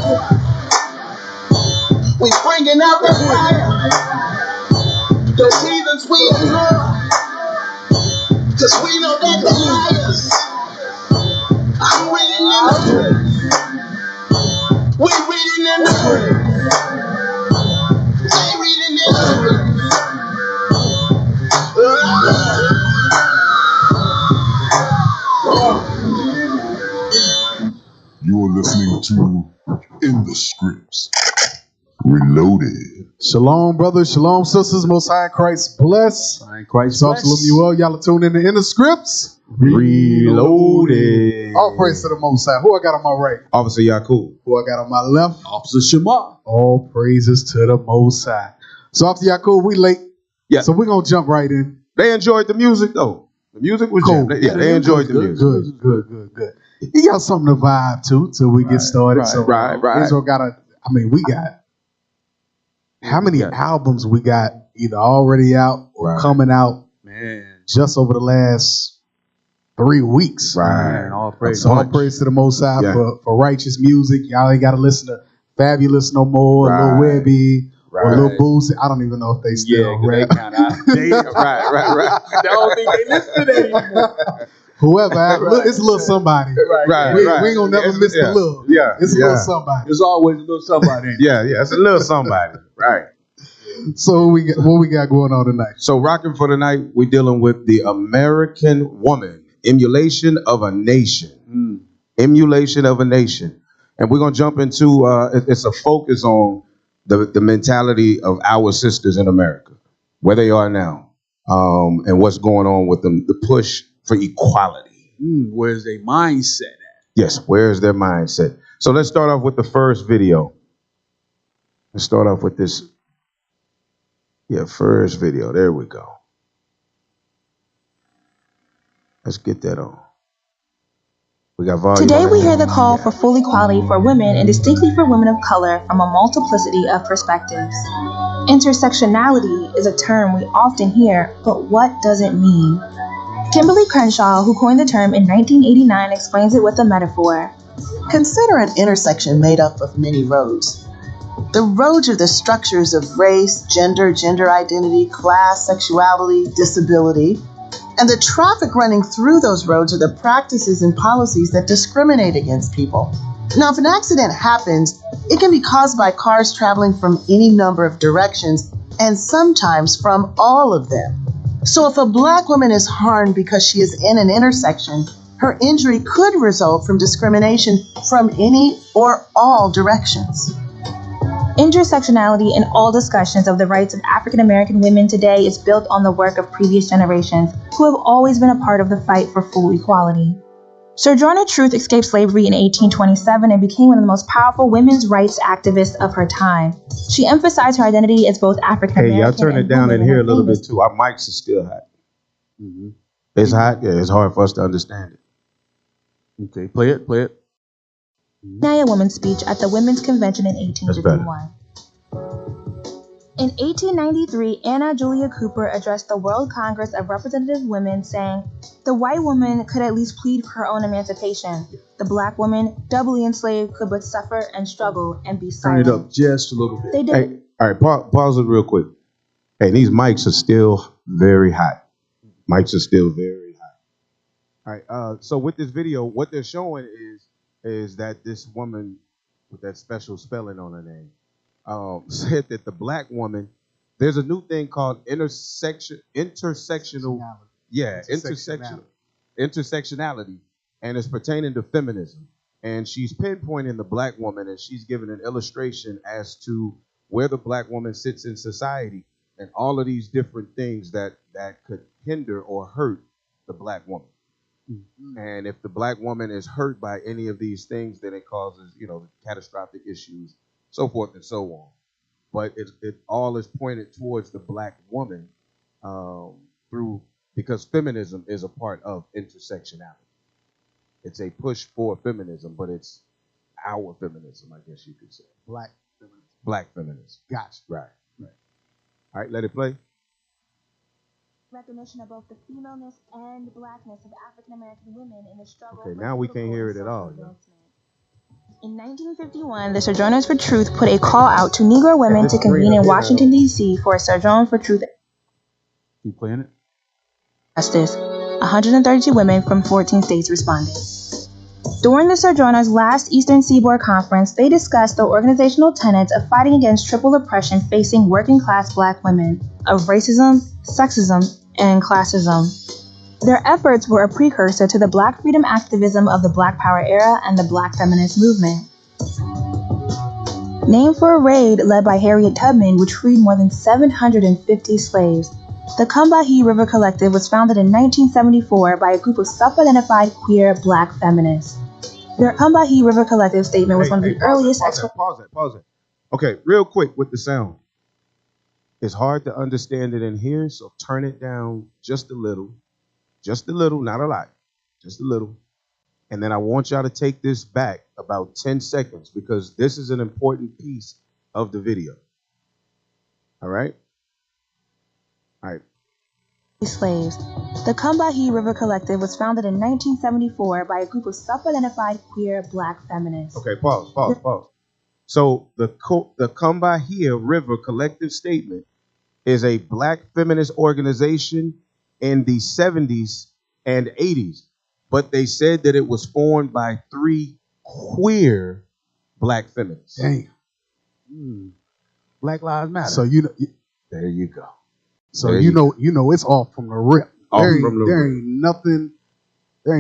we bringing out the fire. The heathens we ignore. Cause we know that the liars. I'm reading in the script. We reading in the script. They reading in the script. You're listening to In the Scripts. Reloaded. Shalom, brothers. Shalom, sisters. Most High Christ bless. Talk to Lemuel. Y'all are tuned in the Scripts. Reloaded. All praise to the Most High. Who I got on my right? Officer Yakub. Who I got on my left? Officer Shema. All praises to the Most High. So Officer Yakub, we late. Yeah. So we're going to jump right in. They enjoyed the music, though. The music was cool. They enjoyed the music. Good. You got something to vibe to till we get started. Right. Israel we got how many albums we got either already out or coming out, man, just over the last 3 weeks. Right. All praise to the Most High for righteous music. Y'all ain't got to listen to Fabulous no more, Lil Webby, or Lil Boosie. I don't even know if they still rap. They kind of outdated. Right. I don't think they listen to that anymore. Whoever, it's a little somebody. Right. We ain't gonna never miss the little. It's a little somebody. There's always a little somebody. It's a little somebody. Right. So what we got going on tonight? So rocking for tonight, we're dealing with the American woman, emulation of a nation. Emulation of a nation. And we're gonna jump into it's a focus on the mentality of our sisters in America, where they are now, and what's going on with them, the push for equality. Where's their mindset at? Yes, where's their mindset? So let's start off with the first video. Let's start off with this. First video. There we go. Let's get that on. We got volume. Today we hear the call for full equality for women and distinctly for women of color from a multiplicity of perspectives. Intersectionality is a term we often hear, but what does it mean? Kimberly Crenshaw, who coined the term in 1989, explains it with a metaphor. Consider an intersection made up of many roads. The roads are the structures of race, gender, gender identity, class, sexuality, disability, and the traffic running through those roads are the practices and policies that discriminate against people. Now, if an accident happens, it can be caused by cars traveling from any number of directions and sometimes from all of them. So if a Black woman is harmed because she is in an intersection, her injury could result from discrimination from any or all directions. Intersectionality in all discussions of the rights of African American women today is built on the work of previous generations who have always been a part of the fight for full equality. Sojourner Truth escaped slavery in 1827 and became one of the most powerful women's rights activists of her time. She emphasized her identity as both African American. Hey, y'all turn it down in here a little bit too. Our mics are still hot. It's hot. Yeah, it's hard for us to understand it. Okay, play it. A woman's speech at the Women's Convention in 1851. In 1893, Anna Julia Cooper addressed the World Congress of Representative Women, saying, "The white woman could at least plead for her own emancipation. The black woman, doubly enslaved, could but suffer and struggle and be silent." Turn it up just a little bit. They did. Hey, all right, pause it real quick. Hey, these mics are still very hot. Mics are still very hot. All right, so with this video, what they're showing is that this woman with that special spelling on her name said that the black woman, there's a new thing called intersectionality, and it's pertaining to feminism. And she's pinpointing the black woman, and she's giving an illustration as to where the black woman sits in society and all of these different things that could hinder or hurt the black woman. Mm-hmm. And if the black woman is hurt by any of these things, then it causes, catastrophic issues, so forth and so on. But it all is pointed towards the black woman because feminism is a part of intersectionality. It's a push for feminism, but it's our feminism, I guess you could say. Black feminism. Black feminism. Gotcha. Right. All right, let it play. Recognition of both the femaleness and blackness of African American women in the struggle. Okay, now we can't hear it at all. In 1951, the Sojourners for Truth put a call out to Negro women to convene in Washington, D.C. for a Sojourner for Truth. Keep playing it. Justice. 132 women from 14 states responded. During the Sojourners' last Eastern Seaboard Conference, they discussed the organizational tenets of fighting against triple oppression facing working-class black women of racism, sexism, and classism. Their efforts were a precursor to the black freedom activism of the Black Power era and the black feminist movement. Named for a raid led by Harriet Tubman, which freed more than 750 slaves, the Combahee River Collective was founded in 1974 by a group of self-identified queer black feminists. Their Combahee River Collective statement was one of the earliest... Pause it. Okay, real quick with the sound. It's hard to understand it in here, so turn it down just a little. Just a little, not a lot. Just a little. And then I want y'all to take this back about 10 seconds because this is an important piece of the video. All right? All right. Slaves. The Combahee River Collective was founded in 1974 by a group of self-identified queer black feminists. Okay, pause. So the Combahee River Collective Statement is a black feminist organization in the 70s and 80s, but they said that it was formed by 3 queer black feminists. Damn. Black Lives Matter. So there you go. So you know it's off from the rip. There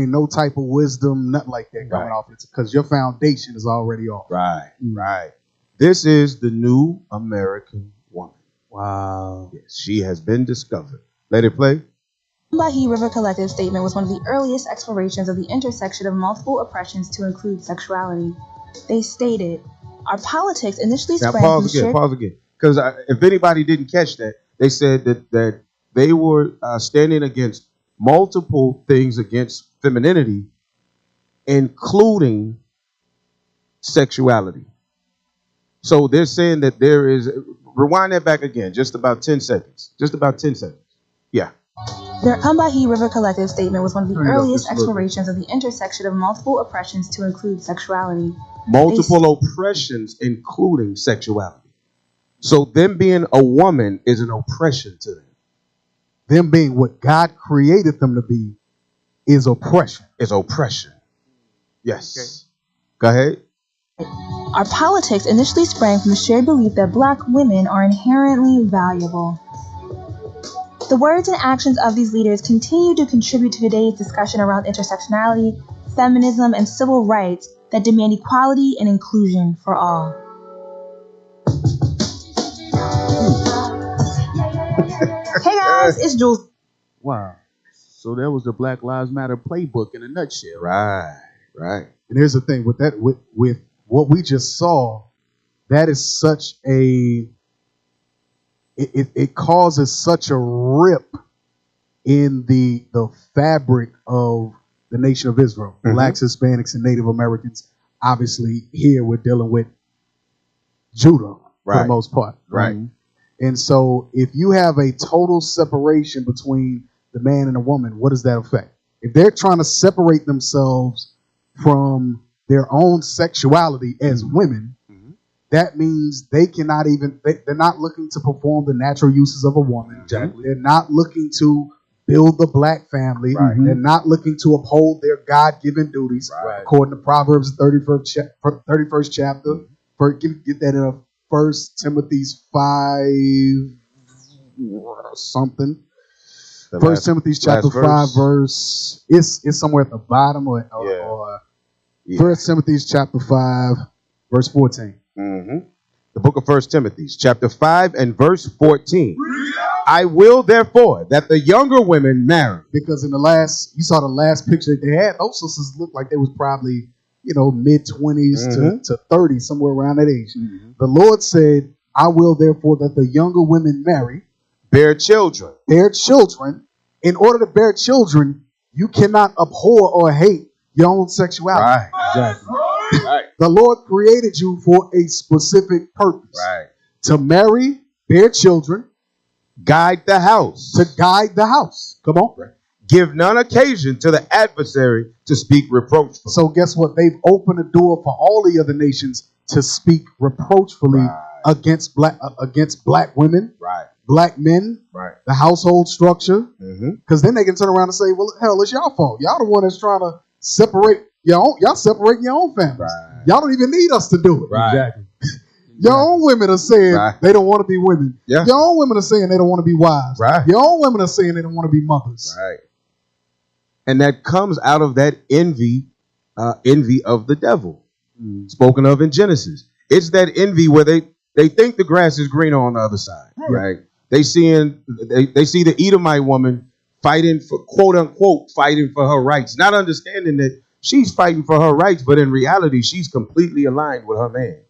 ain't no type of wisdom, nothing like that coming off it because your foundation is already off. Right. This is the new American woman. Wow. Yes, she has been discovered. Let it play. The Combahee River Collective statement was one of the earliest explorations of the intersection of multiple oppressions to include sexuality. They stated, "Our politics initially sprang from..." Pause again. Because if anybody didn't catch that, they said that they were standing against multiple things against femininity, including sexuality. So they're saying that there is, rewind that back again, just about 10 seconds. Just about 10 seconds. Yeah. Their Ambahi River Collective statement was one of the earliest explorations of the intersection of multiple oppressions to include sexuality. Multiple oppressions, including sexuality. So them being a woman is an oppression to them. Them being what God created them to be is oppression. Is oppression. Yes. Okay. Go ahead. Our politics initially sprang from the shared belief that black women are inherently valuable. The words and actions of these leaders continue to contribute to today's discussion around intersectionality, feminism, and civil rights that demand equality and inclusion for all. Hey guys, it's Jules. Wow. So that was the Black Lives Matter playbook in a nutshell. Right. And here's the thing with that, with what we just saw, that is such a, it causes such a rip in the fabric of the nation of Israel. Mm-hmm. Blacks, Hispanics, and Native Americans. Obviously, here we're dealing with Judah for the most part. Right. And so if you have a total separation between the man and the woman, what does that affect? If they're trying to separate themselves from their own sexuality as women, that means they cannot even, they're not looking to perform the natural uses of a woman. Exactly. They're not looking to build the black family. Right. They're not looking to uphold their God-given duties. Right. According to Proverbs 31st chapter. Get that in 1 Timothy's 5 something. 1 Timothy chapter 5 verse. It's somewhere at the bottom or 1 Timothy chapter 5 verse 14. Mm-hmm. The book of 1 Timothy chapter 5 and verse 14. I will therefore that the younger women marry. Because in you saw the last picture that they had, those sisters looked like they was probably, mid-20s to 30, somewhere around that age. Mm-hmm. The Lord said, I will therefore that the younger women marry. Bear children. Bear children. In order to bear children, you cannot abhor or hate your own sexuality. Right. Exactly. Right. The Lord created you for a specific purpose. Right. To marry, bear children. Guide the house. To guide the house. Come on. Right. Give none occasion to the adversary to speak reproachfully. So guess what? They've opened the door for all the other nations to speak reproachfully against black women, black men, the household structure. Because then they can turn around and say, well, hell, it's y'all fault. Y'all the one that's trying to separate y'all separate your own families. Y'all don't even need us to do it. Exactly. Your own women are saying they don't want to be women. Yeah. Your own women are saying they don't want to be wives. Right. Your own women are saying they don't want to be mothers. Right. And that comes out of that envy of the devil, spoken of in Genesis. It's that envy where they think the grass is greener on the other side. Right. They see the Edomite woman fighting for, quote unquote, fighting for her rights, not understanding that she's fighting for her rights, but in reality, she's completely aligned with her man.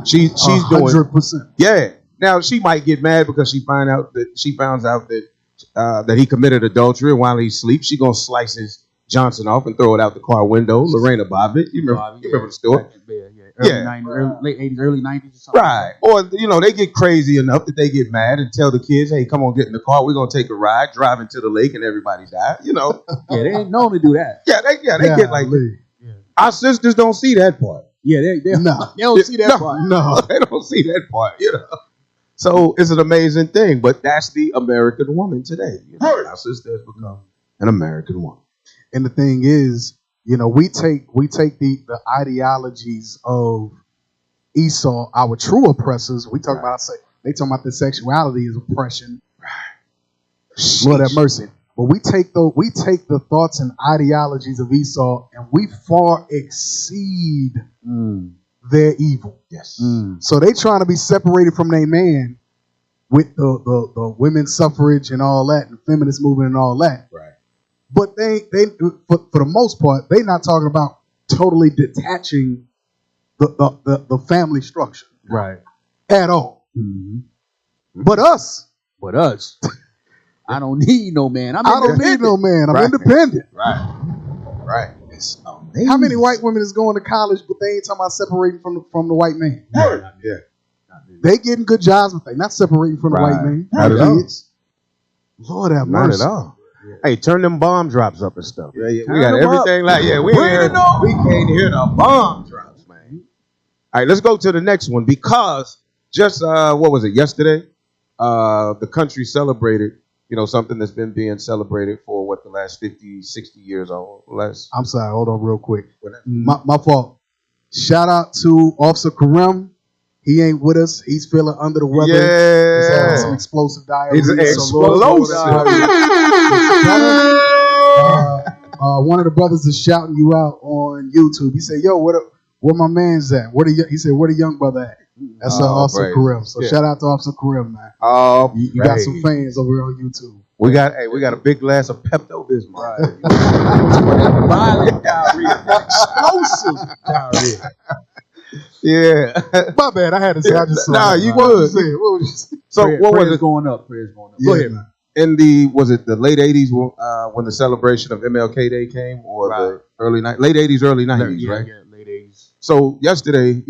She's 100%. Doing. Yeah. Now she might get mad because she finds out that he committed adultery, and while he sleeps, she gonna slice his Johnson off and throw it out the car window. Lorena Bobbitt, you remember the story? Late 80s, early 90s or something. Right. Or, they get crazy enough that they get mad and tell the kids, hey, come on, get in the car. We're going to take a ride, drive into the lake, and everybody die. Yeah, they ain't known to do that. Yeah, they get like that. Yeah. Our sisters don't see that part. Yeah, they don't see that part. No, they don't see that part, So it's an amazing thing, but that's the American woman today. Our sister has become an American woman. And the thing is, we take the ideologies of Esau, our true oppressors. We talk about they talking about the sexuality as oppression. Lord have mercy. But we take the thoughts and ideologies of Esau, and we far exceed their evil. Yes. So they trying to be separated from their man with the women's suffrage and all that, and feminist movement and all that. Right. But they for the most part, they not talking about totally detaching the family structure. Right. At all. But us. I don't need no man. I don't need no man. I'm independent. Right. That's amazing. How many white women is going to college, but they ain't talking about separating from the white man? Yeah. They getting good jobs, but they not separating from the white man. Not at all. Lord have Not mercy. at all. Hey, turn them bomb drops up and stuff. Yeah, Turn we got them everything up. we can't hear the bomb drops, man. All right, let's go to the next one because just what was it, yesterday? The country celebrated, something that's been being celebrated for the last 50, 60 years or less. I'm sorry, hold on real quick. My fault. Shout out to Officer Karim. He ain't with us. He's feeling under the weather. Yeah. He's having some explosive diarrhea. It's explosive. One of the brothers is shouting you out on YouTube. He said, "Yo, where my man's at? He said, where the young brother at?" That's Officer Karim. So shout out to Officer Karim, man. You got some fans over here on YouTube. We got a big glass of Pepto-Bismol. Violent diarrhea. Explosive diarrhea. Yeah. My bad. I had to say. I just saw. Nah, you good. What was you saying? So what was it? Going up. Prayers going up. Go ahead, man. In was it the late 80s when the celebration of MLK Day came, or the late 80s, early 90s, right? Yeah, late 80s. So yesterday,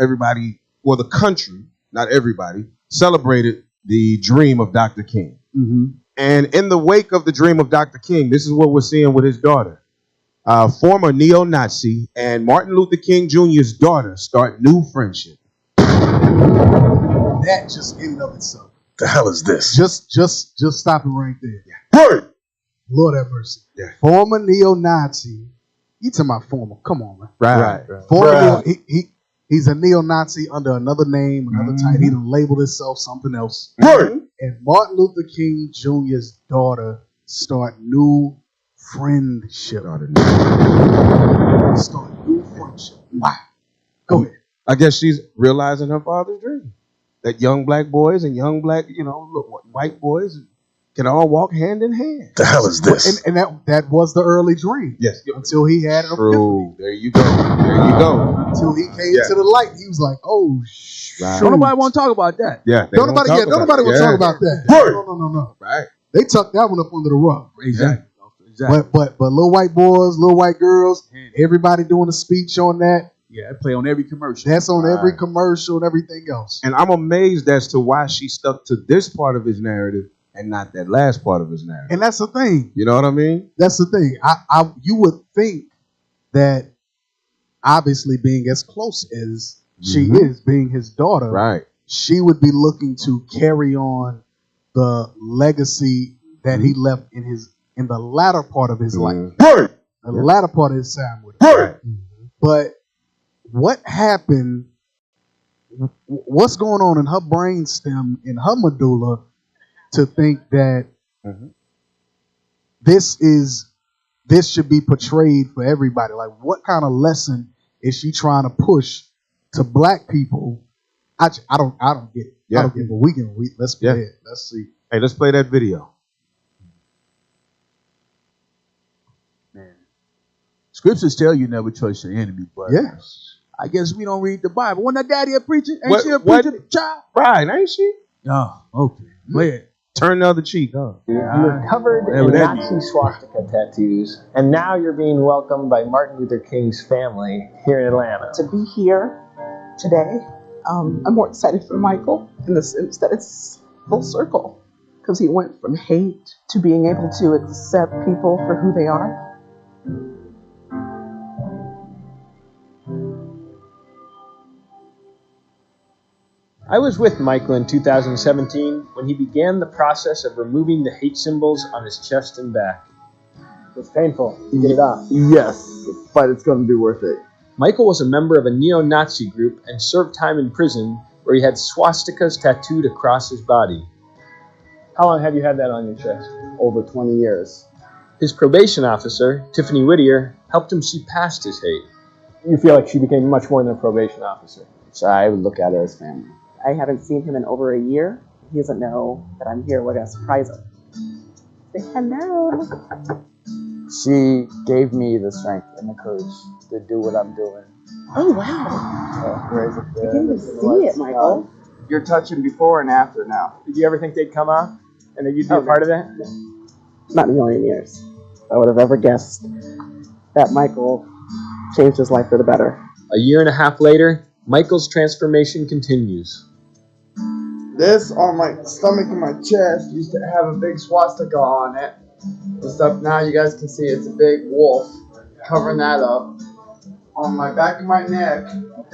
everybody, the country, not everybody, celebrated the dream of Dr. King. Mm-hmm. And in the wake of the dream of Dr. King, this is what we're seeing with his daughter. Former neo-Nazi and Martin Luther King Jr.'s daughter start new friendship. That just in and of itself. The hell is this? Just stop it right there. Word. Lord have mercy. Yeah. Former neo-Nazi. You talking about former? Come on, man. Right. Former he's a neo-Nazi under another name, another title. He done labeled himself something else. Word. And Martin Luther King Jr.'s daughter start new friendship. Start new friendship. Wow. Go ahead. I guess she's realizing her father's dream. That young black boys and young black, white boys can all walk hand in hand. The hell is this? And that was the early dream. Yes. Until he had an epiphany. There you go. Until he came to the light. He was like, oh, right. Don't nobody want to talk about that. Yeah. Don't nobody want to talk about that. No. Right. They tucked that one up under the rug. Exactly. But little white boys, little white girls, everybody doing a speech on that. Yeah, I play on every commercial. That's on every commercial and everything else. And I'm amazed as to why she stuck to this part of his narrative and not that last part of his narrative. And that's the thing. You know what I mean? That's the thing. You would think that obviously being as close as she is, being his daughter, right, she would be looking to carry on the legacy that he left in the latter part of his life. Right. The latter part of his time with him. Right. But what happened, what's going on in her brainstem, in her medulla, to think that this should be portrayed for everybody? Like, what kind of lesson is she trying to push to black people? I don't get it. Yeah. I don't get it. But let's play it. Let's see. Hey, let's play that video. Man. Scriptures tell you never trust your enemy, but I guess we don't read the Bible. When that daddy a preacher, ain't she a preacher, child? Right, ain't she? Oh, okay. Go ahead. Turn the other cheek, huh? You're covered in Nazi swastika tattoos, and now you're being welcomed by Martin Luther King's family here in Atlanta. To be here today, I'm more excited for Michael in the sense that it's full circle, because he went from hate to being able to accept people for who they are. I was with Michael in 2017 when he began the process of removing the hate symbols on his chest and back. It's painful to get it off. Yes, but it's going to be worth it. Michael was a member of a neo-Nazi group and served time in prison where he had swastikas tattooed across his body. How long have you had that on your chest? Over 20 years. His probation officer, Tiffany Whittier, helped him see past his hate. You feel like she became much more than a probation officer. So I would look at her as family. I haven't seen him in over a year. He doesn't know that I'm here. We're going to surprise him. Say hello. She gave me the strength and the courage to do what I'm doing. Oh, wow. I can't even see it, Michael. You're touching before and after now. Did you ever think they'd come off? And that you'd be a part of that? Not in a million years. I would have ever guessed. that Michael changed his life for the better. A year and a half later, Michael's transformation continues. This on my stomach and my chest used to have a big swastika on it and stuff. Now you guys can see it's a big wolf covering that up. On my back of my neck,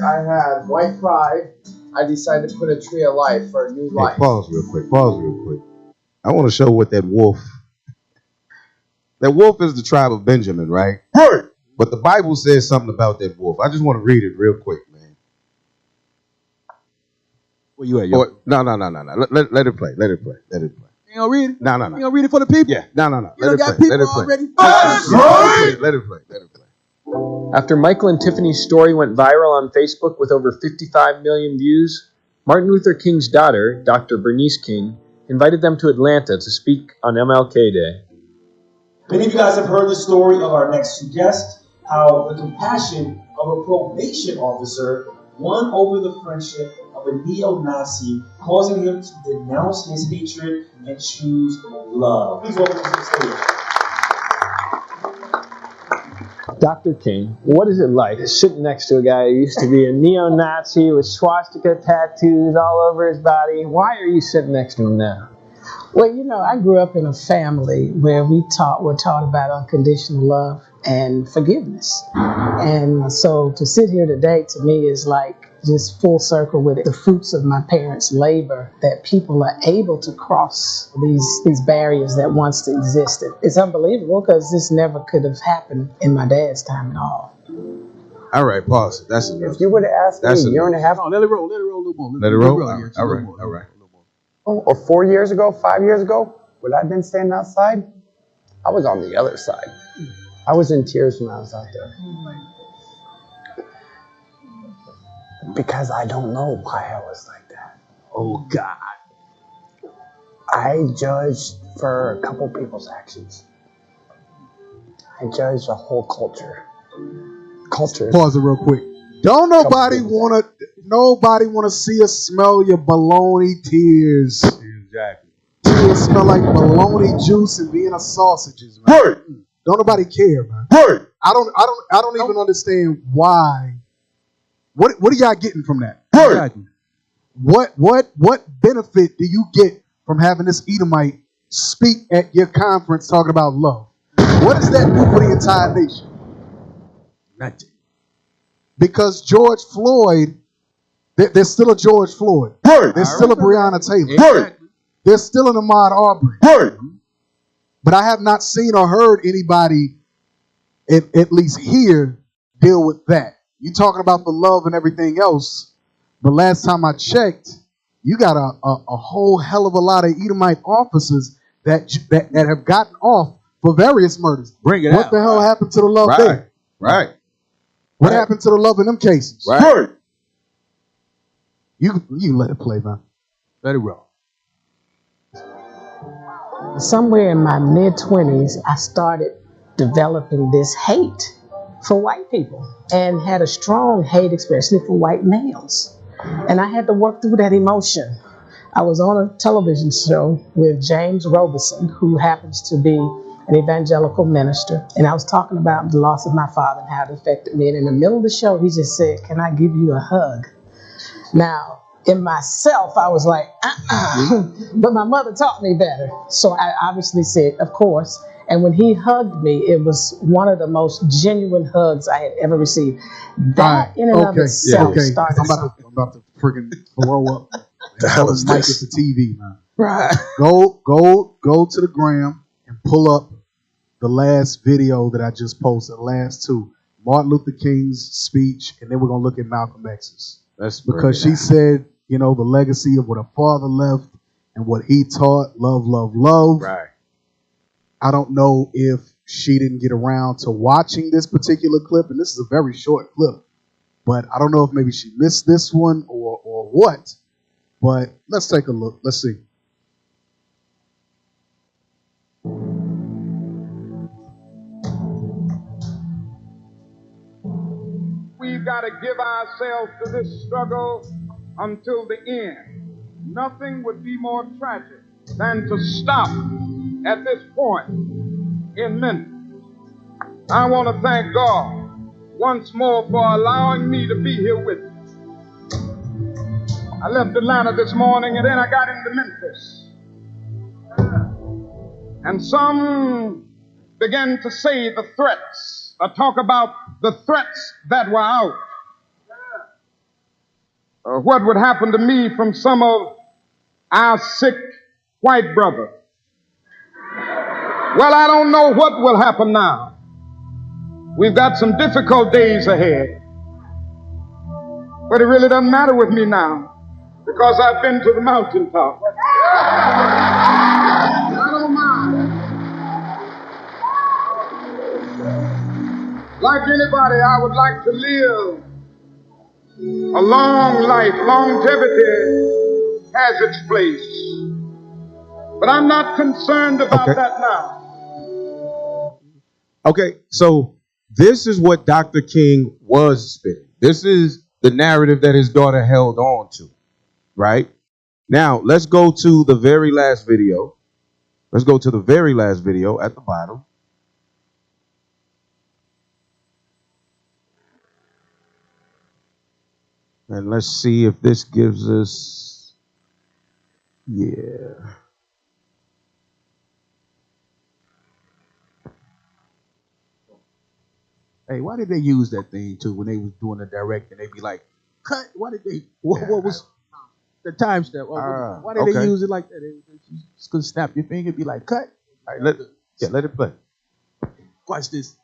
I had white pride. I decided to put a tree of life for a new life. Hey, pause real quick. I want to show what that wolf. That wolf is the tribe of Benjamin, right? Right. But the Bible says something about that wolf. I just want to read it real quick, man. Where you at, yo? No. Let it play. You gonna read it? No. You gonna read it for the people? Yeah. No. You don't got people already? Let it play. After Michael and Tiffany's story went viral on Facebook with over 55 million views, Martin Luther King's daughter, Dr. Bernice King, invited them to Atlanta to speak on MLK Day. Many of you guys have heard the story of our next two guests, how the compassion of a probation officer won over the friendship of a neo-Nazi, causing him to denounce his hatred and choose love. Please welcome to the stage. Dr. King, what is it like sitting next to a guy who used to be a neo-Nazi with swastika tattoos all over his body? Why are you sitting next to him now? Well, you know, I grew up in a family where were taught about unconditional love and forgiveness. And so to sit here today to me is like just full circle with the fruits of my parents' labor, that people are able to cross these barriers that once existed. It's unbelievable because this never could have happened in my dad's time at all. All right, pause. That's enough. If you would have asked me a year and a half Let it roll a little more. Let it roll? All right. or 4 years ago, 5 years ago, would I have been standing outside? I was on the other side. I was in tears when I was out there. Because I don't know why I was like that. Oh, God. I judged for a couple people's actions. I judged a whole culture. Cultures. Pause it real quick. Don't nobody want to see us smell your baloney tears. Exactly. Tears smell like baloney juice and Vienna sausages, man. Right. Don't nobody care, man. Right. I don't even understand why. What are y'all getting from that? Right. What benefit do you get from having this Edomite speak at your conference talking about love? What does that do for the entire nation? Nothing. Because George Floyd, there's still a George Floyd. Right. There's still a Breonna Taylor. Right. There's still an Ahmaud Arbery. Right. But I have not seen or heard anybody, at least here, deal with that. You talking about the love and everything else, but last time I checked, you got a whole hell of a lot of Edomite officers that have gotten off for various murders. Bring it What out. the hell happened to the love there? Right. What happened to the love in them cases? Right. You can let it play, man. Let it roll. Somewhere in my mid-20s, I started developing this hate for white people and had a strong hate, especially for white males. And I had to work through that emotion. I was on a television show with James Robeson, who happens to be an evangelical minister, and I was talking about the loss of my father and how it affected me. And in the middle of the show, he just said, "Can I give you a hug?" Now, in myself, I was like, but my mother taught me better. So I obviously said, of course. And when he hugged me, it was one of the most genuine hugs I had ever received. That in and of itself started I'm about to freaking throw up. The hell is Mike this? at the TV, man. Right. Go to the gram and pull up the last video that I just posted, the last two. Martin Luther King's speech, and then we're going to look at Malcolm X's. Because she said, the legacy of what her father left and what he taught, love, love, love. Right. I don't know if she didn't get around to watching this particular clip, and this is a very short clip, but I don't know if maybe she missed this one or what, but let's take a look. Let's see. We've got to give ourselves to this struggle until the end. Nothing would be more tragic than to stop at this point in Memphis. I want to thank God once more for allowing me to be here with you. I left Atlanta this morning and then I got into Memphis. And some began to say the threats, or talk about the threats that were out. What would happen to me from some of our sick white brothers? Well, I don't know what will happen now. We've got some difficult days ahead. But it really doesn't matter with me now because I've been to the mountaintop. I don't mind. Like anybody, I would like to live a long life. Longevity has its place. But I'm not concerned about that now. Okay, so this is what Dr. King was spitting. This is the narrative that his daughter held on to, right? Now, let's go to the very last video. Let's go to the very last video at the bottom. And let's see if this gives us, yeah. Hey, why did they use that thing too when they was doing the direct and they be like, cut? Why did they, what was the time step? Why did they use it like that? They just couldn't snap your finger and be like, cut? All right, let it play. Watch this.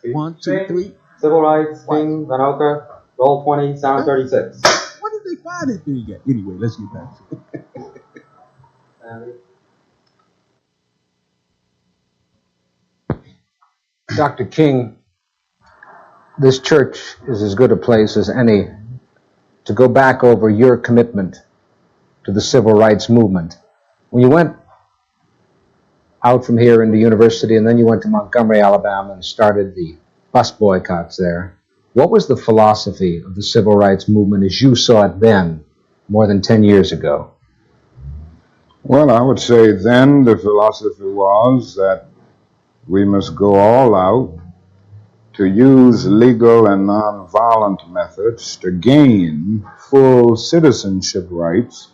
1, 2, 3. Civil rights, King, Vanoka, roll 20, sound 36. What did they find that thing at? Anyway, let's get back to it. Dr. King, this church is as good a place as any to go back over your commitment to the civil rights movement. When you went out from here into university and then you went to Montgomery, Alabama and started the bus boycotts there, what was the philosophy of the civil rights movement as you saw it then, more than 10 years ago? Well, I would say then the philosophy was that we must go all out to use legal and nonviolent methods to gain full citizenship rights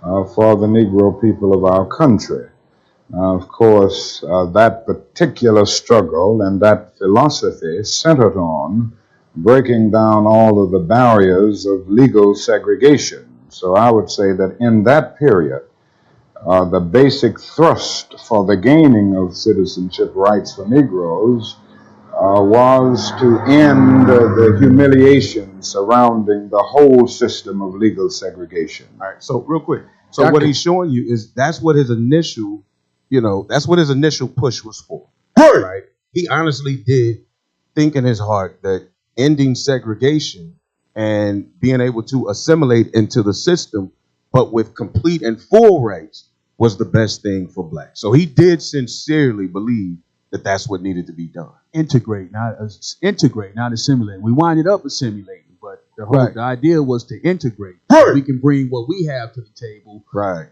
for the Negro people of our country. Of course, that particular struggle and that philosophy centered on breaking down all of the barriers of legal segregation. So I would say that in that period, the basic thrust for the gaining of citizenship rights for Negroes was to end the humiliation surrounding the whole system of legal segregation. All right, so real quick. So what he's showing you is that's what his initial, that's what his initial push was for. Right? He honestly did think in his heart that ending segregation and being able to assimilate into the system, but with complete and full rights, was the best thing for blacks. So he did sincerely believe that that's what needed to be done. Integrate, not assimilate. We wind it up assimilating, but the idea was to integrate. We can bring what we have to the table,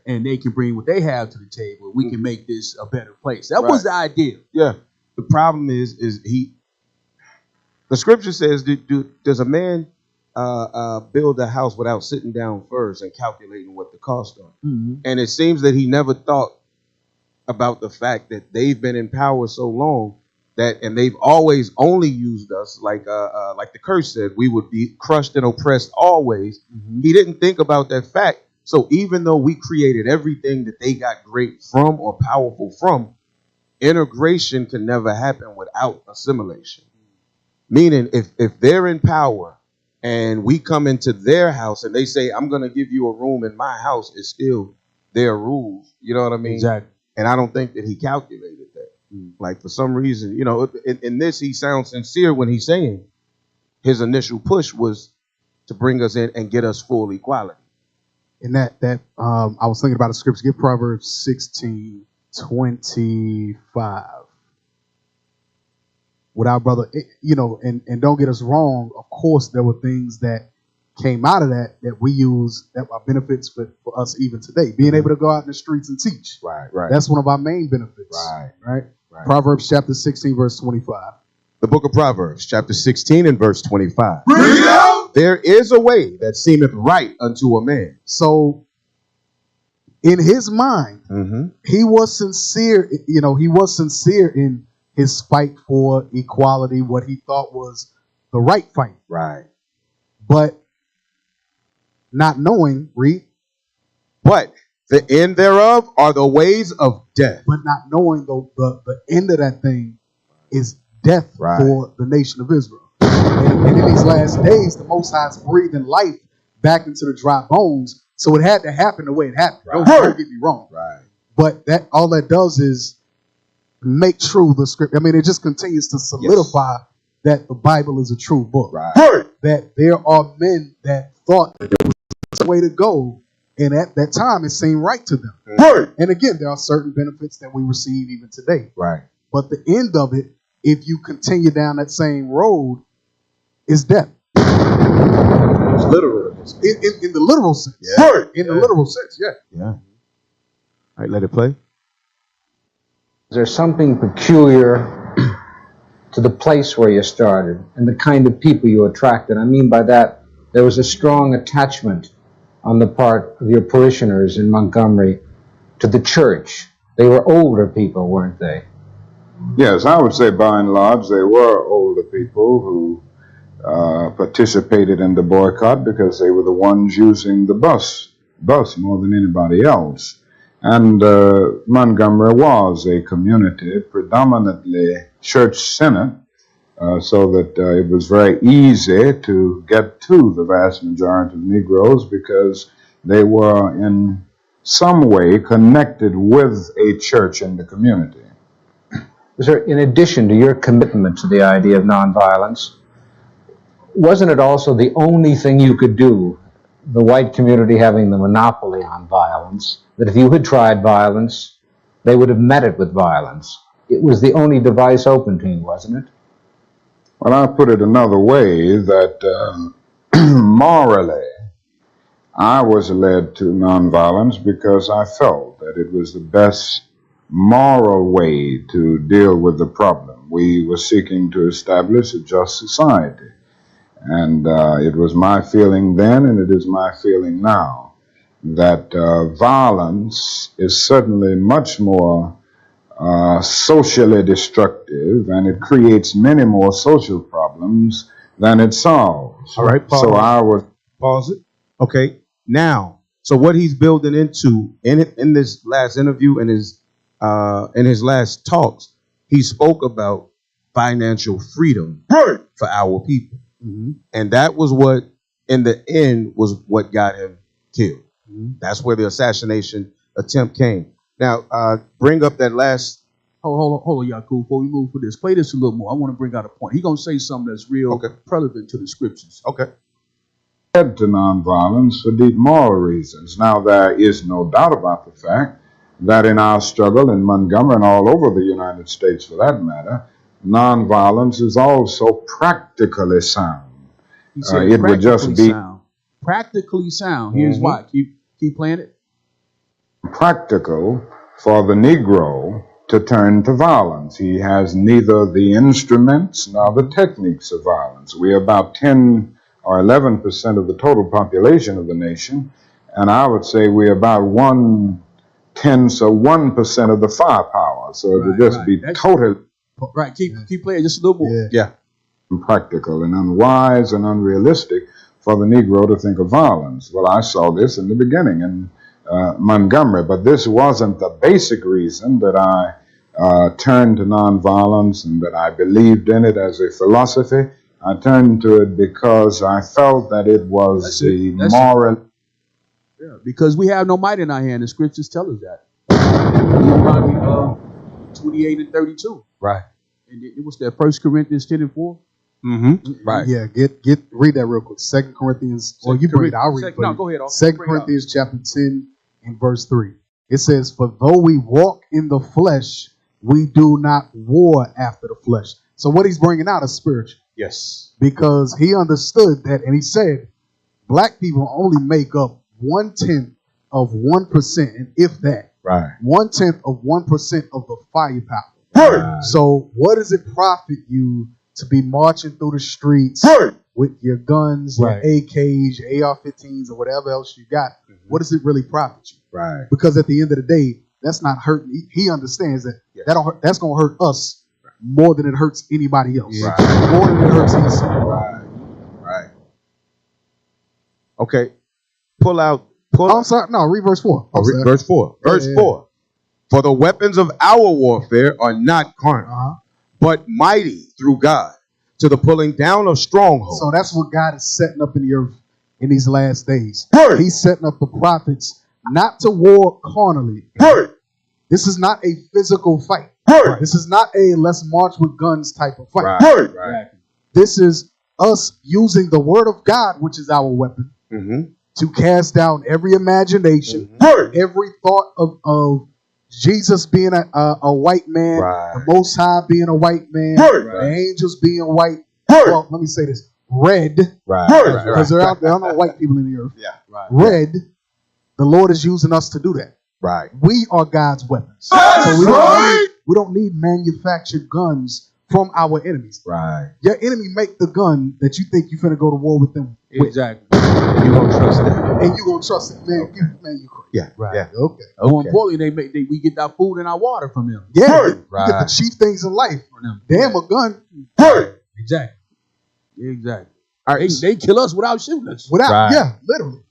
and they can bring what they have to the table. We can make this a better place. That was the idea. Yeah. The problem is the scripture says, does a man build a house without sitting down first and calculating what the costs are? Mm-hmm. And it seems that he never thought about the fact that they've been in power so long and they've always only used us like the curse said, we would be crushed and oppressed always. Mm-hmm. He didn't think about that fact. So even though we created everything that they got great from or powerful from, integration can never happen without assimilation. Meaning if they're in power and we come into their house and they say, I'm going to give you a room in my house, it's still their rules. You know what I mean? Exactly. And I don't think that he calculated that. Like, for some reason, in this, he sounds sincere when he's saying his initial push was to bring us in and get us full equality. And that I was thinking about a scripture. Get Proverbs 16:25. With our brother, and don't get us wrong. Of course, there were things that came out of that we use that are benefits for us even today. Being able to go out in the streets and teach. Right. That's one of our main benefits. Right. Right. Proverbs chapter 16, verse 25. The book of Proverbs, chapter 16 and verse 25. There is a way that seemeth right unto a man. So, in his mind, he was sincere. You know, he was sincere in his fight for equality, what he thought was the right fight. Right. But not knowing, read. But the end thereof are the ways of death. But not knowing the end of that thing is death for the nation of Israel. And in these last days, the Most High is breathing life back into the dry bones. So it had to happen the way it happened. Don't get me wrong. Right. But that all that does is make true the script. I mean, it just continues to solidify that the Bible is a true book. Right. That there are men that thought that there was a way to go, and at that time it seemed right to them. And again, there are certain benefits that we receive even today. Right. But the end of it, if you continue down that same road, is death. It's literal. In the literal sense. Yeah. In the literal sense, yeah. Yeah. All right, let it play. There's something peculiar to the place where you started and the kind of people you attracted. I mean by that, there was a strong attachment on the part of your parishioners in Montgomery to the church. They were older people, weren't they? Yes, I would say by and large they were older people who participated in the boycott because they were the ones using the bus more than anybody else. And Montgomery was a community predominantly church-centered, so that it was very easy to get to the vast majority of Negroes because they were in some way connected with a church in the community. Sir, in addition to your commitment to the idea of nonviolence, wasn't it also the only thing you could do, the white community having the monopoly on violence, that if you had tried violence, they would have met it with violence? It was the only device open to you, wasn't it? Well, I put it another way, that morally, I was led to nonviolence because I felt that it was the best moral way to deal with the problem. We were seeking to establish a just society. And it was my feeling then, and it is my feeling now, that violence is certainly much more socially destructive, and it creates many more social problems than it solves. All right, pause. So I was... Pause it. Okay, now, so what he's building into in this last interview and in his last talks, he spoke about financial freedom for our people. And that was what, in the end, was what got him killed. That's where the assassination attempt came. Now, bring up that last. Hold on, Yaku. Before we move for this, play this a little more. I want to bring out a point. He's going to say something that's real relevant to the scriptures. Okay. Led to nonviolence for deep moral reasons. Now, there is no doubt about the fact that in our struggle in Montgomery and all over the United States, for that matter, nonviolence is also practically sound. He said It would just be sound. Practically sound. Here's why. Keep playing it. Practical for the Negro to turn to violence. He has neither the instruments nor the techniques of violence. We are about 10 or 11% of the total population of the nation, and I would say we're about 1/10 or 1% of the firepower. So it would just be totally... Right, keep playing just a little more. Yeah. Impractical and unwise and unrealistic for the Negro to think of violence. Well, I saw this in the beginning in Montgomery, but this wasn't the basic reason that I turned to nonviolence and that I believed in it as a philosophy. I turned to it because I felt that it was the moral... Yeah, because we have no might in our hand. The scriptures tell us that. Deuteronomy 28 and 32. Right. And it was that 1 Corinthians 10 and 4. Right. Yeah, read that real quick. 2 Corinthians, or you bring it, I'll read it. No, go ahead. 2 Corinthians chapter 10 and verse 3. It says, "For though we walk in the flesh, we do not war after the flesh." So what he's bringing out is spiritual. Yes. Because he understood that, and he said, black people only make up 1/10 of 1%, and if that, right, 1/10 of 1% of the firepower. So what does it profit you to be marching through the streets with your guns, your AKs, your AR-15s, or whatever else you got? What does it really profit you? Right. Because at the end of the day, that's not hurting. He understands that that's going to hurt us more than it hurts anybody else. More than it hurts himself. Right. Okay. Pull out. I'm sorry. No, read verse 4. Verse 4. Verse 4. For the weapons of our warfare are not carnal, but mighty through God to the pulling down of strongholds. So that's what God is setting up in the earth in these last days. He's setting up the prophets not to war carnally. This is not a physical fight. This is not a let's march with guns type of fight. Right. This is us using the word of God, which is our weapon, to cast down every imagination, every thought of Jesus being a white man, the Most High being a white man, the angels being white. Well, let me say this: red, because there are no white people in the earth. Red. The Lord is using us to do that. Right. We are God's weapons. So we don't need manufactured guns from our enemies. Right. Your enemy make the gun that you think you're finna go to war with them. Exactly. And you gonna trust that. And you gonna trust it, man. You crazy. Yeah. Right. Yeah. Okay. More importantly, we get our food and our water from them. Yeah. You get the cheap things in life. Damn a gun. Exactly. All right. They kill us without shooting us. Yeah, literally.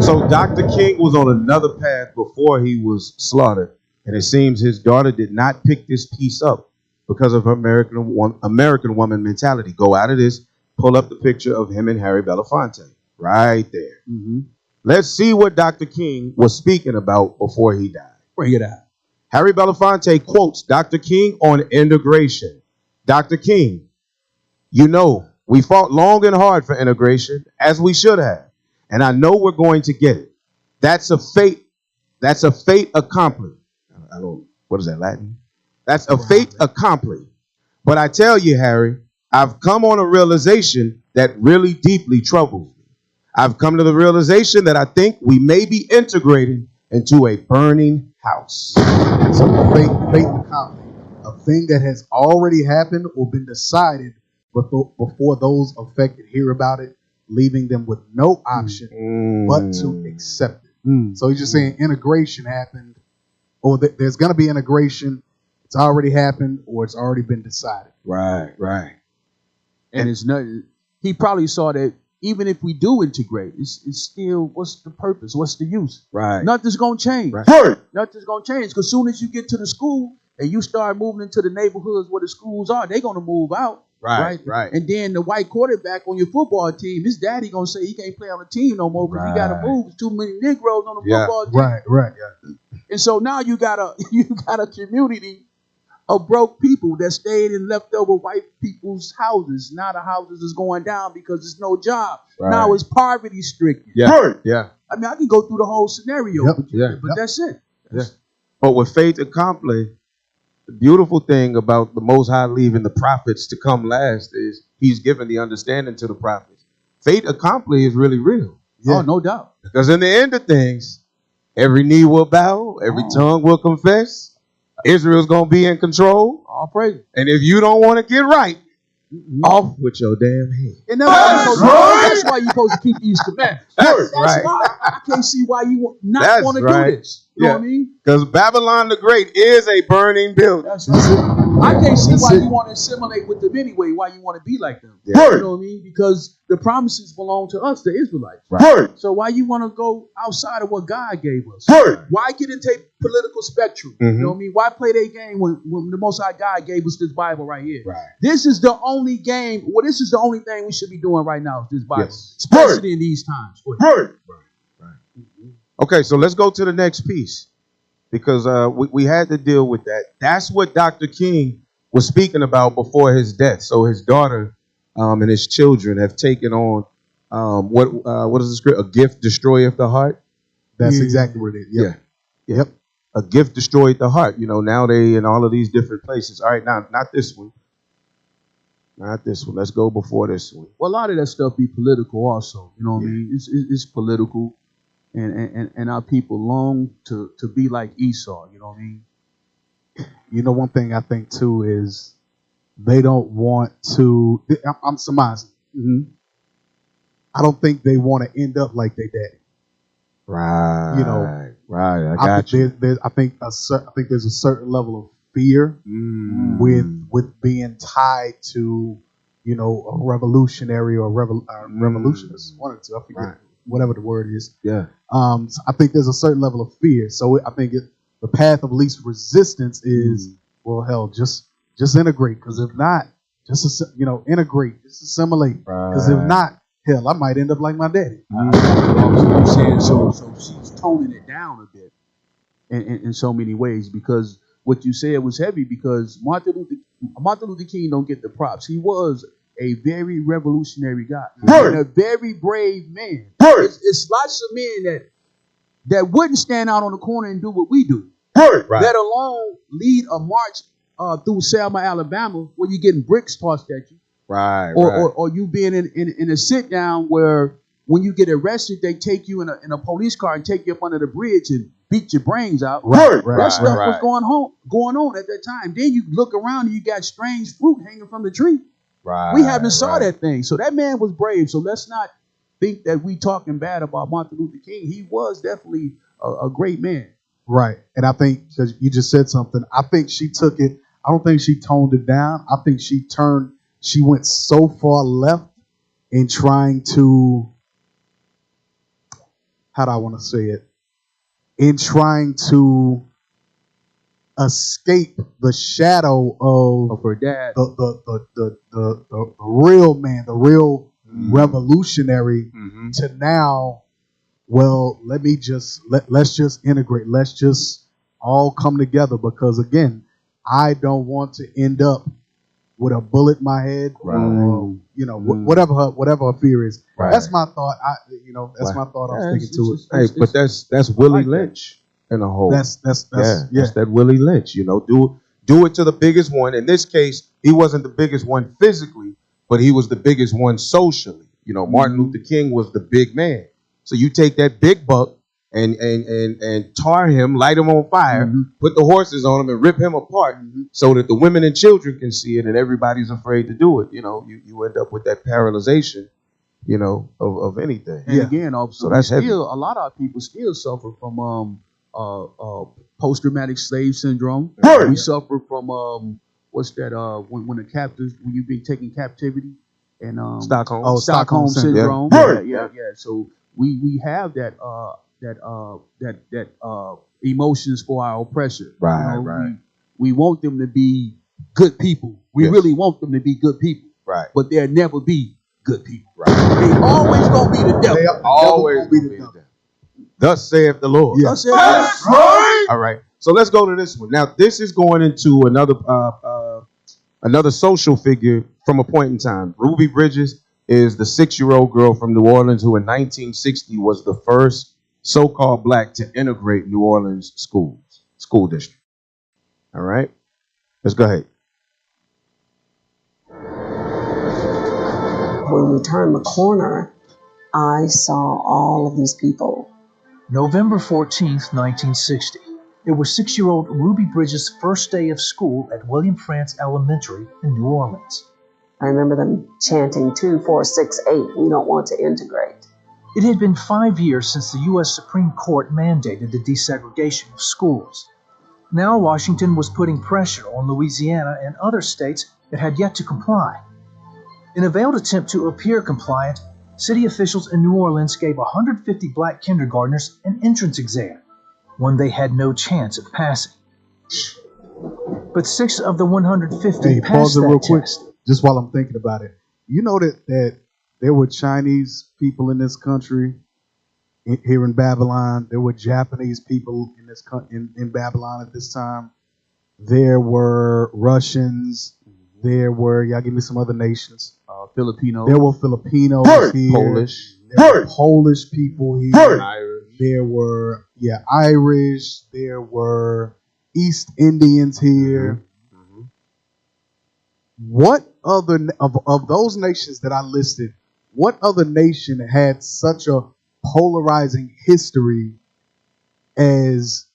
So Dr. King was on another path before he was slaughtered, and it seems his daughter did not pick this piece up because of her American woman mentality. Go out of this, pull up the picture of him and Harry Belafonte right there. Let's see what Dr. King was speaking about before he died. Bring it out. Harry Belafonte quotes Dr. King on integration. Dr. King, you know, we fought long and hard for integration, as we should have. And I know we're going to get it. That's a fate. That's a fate accomplished. What is that, Latin? That's a fate accomplished. But I tell you, Harry, I've come on a realization that really deeply troubles me. I've come to the realization that I think we may be integrated into a burning house. So fate accomplished. A thing that has already happened or been decided before those affected hear about it, leaving them with no option but to accept it. So he's just saying integration happened, or there's going to be integration. It's already happened, or it's already been decided. Right. And it's not. He probably saw that even if we do integrate, it's still, what's the purpose? What's the use? Right. Nothing's going to change. Nothing's going to change because as soon as you get to the school and you start moving into the neighborhoods where the schools are, they're going to move out. Right. And then the white quarterback on your football team, his daddy gonna say he can't play on the team no more because he got to move. There's too many Negroes on the football team. Right. And so now you got a community of broke people that stayed in leftover white people's houses. Now the houses is going down because there's no job. Now it's poverty stricken. Yeah. I mean, I can go through the whole scenario, but that's it. But with faith accomplished, the beautiful thing about the Most High leaving the prophets to come last is he's given the understanding to the prophets. Fate accomplished is really real. Oh, no doubt. Because in the end of things, every knee will bow, every tongue will confess. Israel's going to be in control. All praise. And if you don't want to get right, off with your damn head. And that's why you're supposed to keep these commandments. That's right. why I can't see why you not want to do this. You know what I mean? Because Babylon the Great is a burning building. That's right. I can't see why you want to assimilate with them anyway, why you want to be like them. You know what I mean? Because the promises belong to us, the Israelites. So why you want to go outside of what God gave us? Why get into a political spectrum? You know what I mean? Why play their game when the Most High God gave us this Bible right here? This is the only game, this is the only thing we should be doing right now, is this Bible. Especially in these times. Okay, so let's go to the next piece. Because we had to deal with that. That's what Dr. King was speaking about before his death. So his daughter and his children have taken on what is the script? A gift destroyeth the heart. That's exactly what it is. Yep. A gift destroyed the heart. You know, now they in all of these different places. All right, now not this one. Not this one. Let's go before this one. Well, a lot of that stuff be political also. You know what I mean? It's political. And our people long to be like Esau, you know what I mean? You know, one thing I think too is they don't want to. I'm surmising. I don't think they want to end up like their daddy. Right. You know, right. I got you. I think there's a certain level of fear with being tied to, you know, a revolutionary or revolutionist. One or two, I forget whatever the word is. Yeah. So I think there's a certain level of fear. So I think the path of least resistance is, well, hell, just integrate. Because if not, integrate, just assimilate. Because if not, hell, I might end up like my daddy. I'm saying so she's toning it down a bit in so many ways, because what you said was heavy, because Martin Luther King don't get the props. He was a very revolutionary guy and a very brave man. It's lots of men that wouldn't stand out on the corner and do what we do, let alone lead a march through Selma, Alabama, where you're getting bricks tossed at you. Or you being in a sit down where when you get arrested, they take you in a police car and take you up under the bridge and beat your brains out. That stuff was going on at that time. Then you look around and you got strange fruit hanging from the tree. We haven't saw that thing. So that man was brave. So let's not think that we talking bad about Martin Luther King. He was definitely a great man. Right. And I think, because you just said something, I think she took it, I don't think she toned it down. I think she went so far left in trying to, how do I want to say it? In trying to escape the shadow of her dad, the real man, the real revolutionary, to now, well, let's just integrate. Let's just all come together, because again, I don't want to end up with a bullet in my head, or, you know, whatever her fear is. That's my thought. That's my thought. I'm sticking to it. Hey, but that's Willie Lynch in a whole. That's that's that Willie Lynch. You know, do it to the biggest one. In this case, he wasn't the biggest one physically, but he was the biggest one socially. You know, Martin Luther King was the big man. So you take that big buck and tar him, light him on fire, put the horses on him and rip him apart, so that the women and children can see it and everybody's afraid to do it. You know, you end up with that paralyzation, you know, of anything. And again, so that's heavy. A lot of people still suffer from post-traumatic slave syndrome. We suffer from what's that? When the captives, when you've been taken captivity, and Stockholm syndrome. Yeah. So we have that emotions for our oppressor. We want them to be good people. We really want them to be good people. But they'll never be good people. They always gonna be the devil. They always gonna be the devil. Thus saith the Lord. Thus saith the Lord. All right. So let's go to this one. Now, this is going into another social figure from a point in time. Ruby Bridges is the 6-year-old girl from New Orleans who in 1960 was the first so-called black to integrate New Orleans school district. All right. Let's go ahead. When we turned the corner, I saw all of these people. November 14th, 1960. It was 6-year-old Ruby Bridges' first day of school at William Frantz Elementary in New Orleans. I remember them chanting 2, 4, 6, 8, we don't want to integrate. It had been 5 years since the U.S. Supreme Court mandated the desegregation of schools. Now Washington was putting pressure on Louisiana and other states that had yet to comply. In a veiled attempt to appear compliant, city officials in New Orleans gave 150 black kindergartners an entrance exam, one they had no chance of passing. But 6 of the 150 passed that real quick, test. just while I'm thinking about it. You know that there were Chinese people in this country, here in Babylon. There were Japanese people in Babylon at this time. There were Russians. There were, y'all give me some other nations. Filipinos. There were Filipinos here. Polish. There were Polish people here. There were, Irish. There were East Indians here. What other, of those nations that I listed, what other nation had such a polarizing history as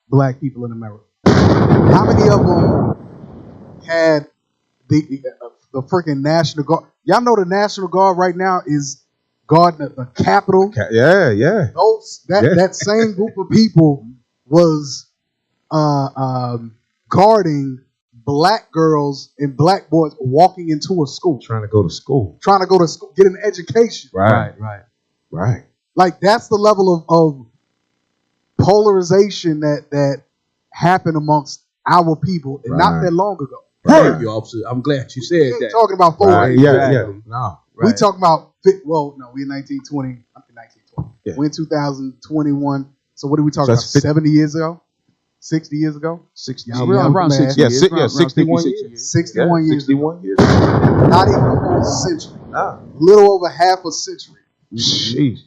black people in America? How many of them had the freaking National Guard? Y'all know the National Guard right now is guarding the Capitol. Yeah. That same group of people was guarding black girls and black boys walking into a school, trying to go to school, get an education. Right. Like that's the level of polarization that happened amongst our people, and not that long ago. Thank you, officer. I'm glad you said that. Talking about forward. Right. Yeah. No. We talking about we in 1920. Yeah. We in 2021. So what are we talking about? 50 70 years ago? 60 years ago? 60 around 60 years. 61 years. 61 years. 61 years. Not even a whole century. Nah. Little over half a century. Jeez.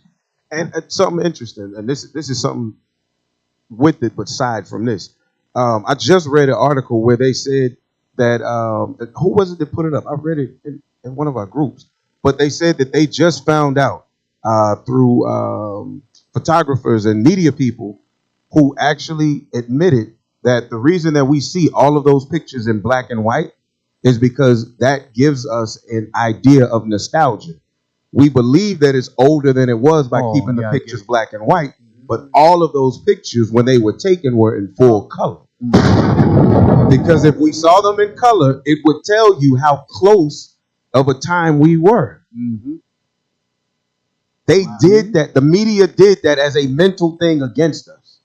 And something interesting, and this is something with it, but aside from this, I just read an article where they said that who was it that put it up? I read it in one of our groups, but they said that they just found out through photographers and media people who actually admitted that the reason that we see all of those pictures in black and white is because that gives us an idea of nostalgia. We believe that it's older than it was by keeping the pictures black and white, but all of those pictures when they were taken were in full color. Because if we saw them in color, it would tell you how close of a time we were. They did that. The media did that as a mental thing against us.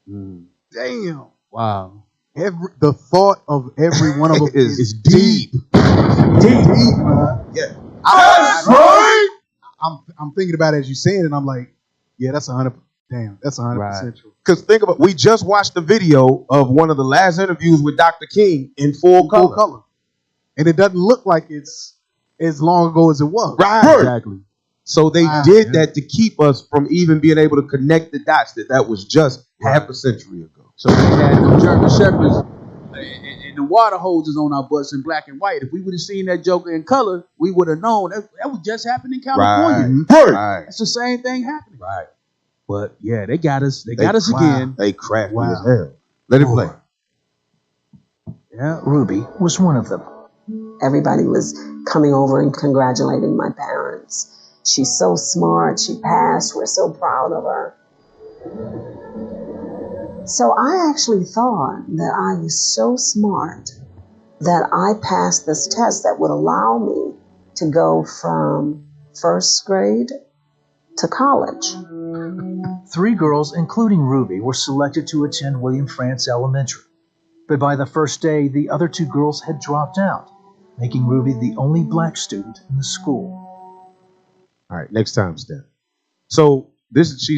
Damn. Wow. The thought of every one of them is deep. Deep. Yeah. That's right. I'm thinking about it as you saying it, and I'm like, yeah, that's 100. Damn, that's 100% true. Because think about, we just watched the video of one of the last interviews with Dr. King in full color, and it doesn't look like it's as long ago as it was. Right. Exactly. So they did that to keep us from even being able to connect the dots that was just half a century ago. So we had no German Shepherds and the water hoses on our butts in black and white. If we would have seen that Joker in color, we would have known that was just happening in California. Right. It's the same thing happening. Right. But yeah, they got us. They got us again. They crafty as hell. Let it play. Yeah, Ruby was one of them. Everybody was coming over and congratulating my parents. She's so smart. She passed. We're so proud of her. So I actually thought that I was so smart that I passed this test that would allow me to go from first grade to college. 3 girls, including Ruby, were selected to attend William Frantz Elementary. But by the first day, the other 2 girls had dropped out, making Ruby the only black student in the school. All right, next time, Steph. So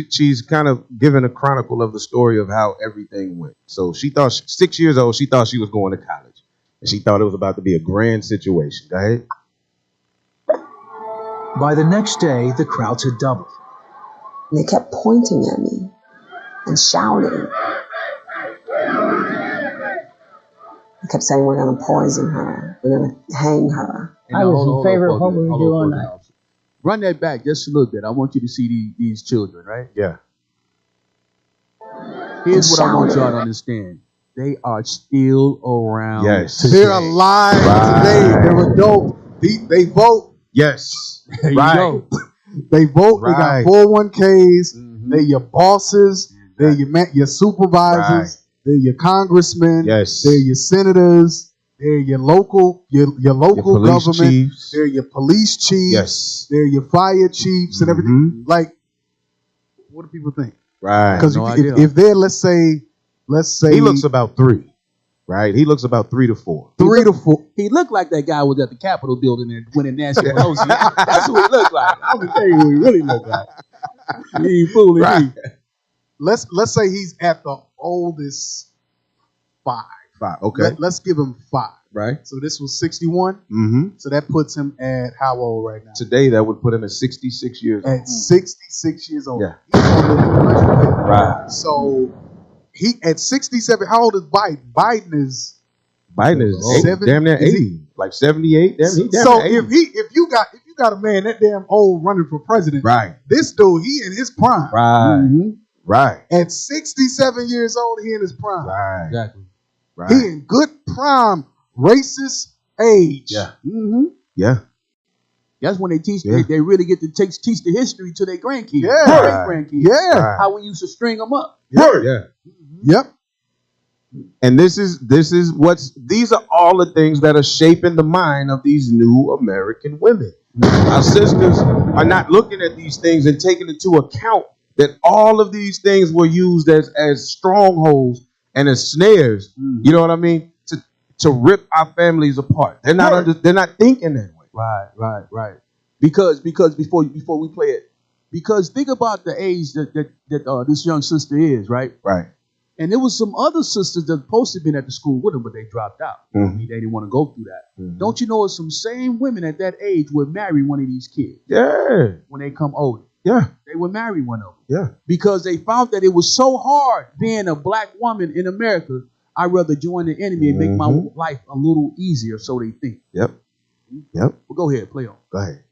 she's kind of given a chronicle of the story of how everything went. So she thought, 6 years old, she thought she was going to college. And she thought it was about to be a grand situation. Go ahead. By the next day, the crowds had doubled. They kept pointing at me and shouting. They kept saying, we're going to poison her. We're going to hang her. I was in favor of what we were doing. Run that back just a little bit. I want you to see these children, right? Yeah. Here's what I want y'all to understand. They are still around. Yes. They're alive today. They're adults. They vote. Yes. There you go. They vote. They got 401ks. They're your bosses. They're your supervisors. They're your congressmen. Yes. They're your senators. They're your local government. Chiefs. They're your police chiefs. Yes. They're your fire chiefs and everything. Like, what do people think? Right. Because if they're, let's say he looks about 3, right? He looks about 3 to 4. 3 to 4. He looked like that guy was at the Capitol building and winning Nancy Pelosi. That's what he looked like. I'm gonna tell you what he really looked like. He ain't fooling me. Let's say he's at the oldest 5. 5. Okay. Let's give him 5. Right. So this was 61. Mm-hmm. So that puts him at how old right now? Today, that would put him at 66 years old. At 66 years old. Yeah. He's gonna live 100 years. Right. So he at 67. How old is Biden? Biden is damn near 80, like 78. So if you got a man that damn old running for president, right? This dude, he in his prime, right? Right. At 67 years old, he in his prime, right? Exactly. Right. He in good prime racist age. Yeah. Mm-hmm. Yeah. That's when they teach. They really get to teach the history to their grandkids. Yeah. Great grandkids. Yeah. How we used to string them up. Yeah. Yep. And these are all the things that are shaping the mind of these new American women. Our sisters are not looking at these things and taking into account that all of these things were used as strongholds and as snares. You know what I mean? To rip our families apart. They're not thinking that way. Right. Because before we play it, because think about the age that this young sister is, right? Right. And there was some other sisters that supposed to have been at the school with them, but they dropped out. Mm-hmm. They didn't want to go through that. Don't you know some same women at that age would marry one of these kids? Yeah. When they come older. Yeah. They would marry one of them. Yeah. Because they found that it was so hard being a black woman in America. I'd rather join the enemy and make my life a little easier, so they think. Yep. Well, go ahead, play on. Go ahead.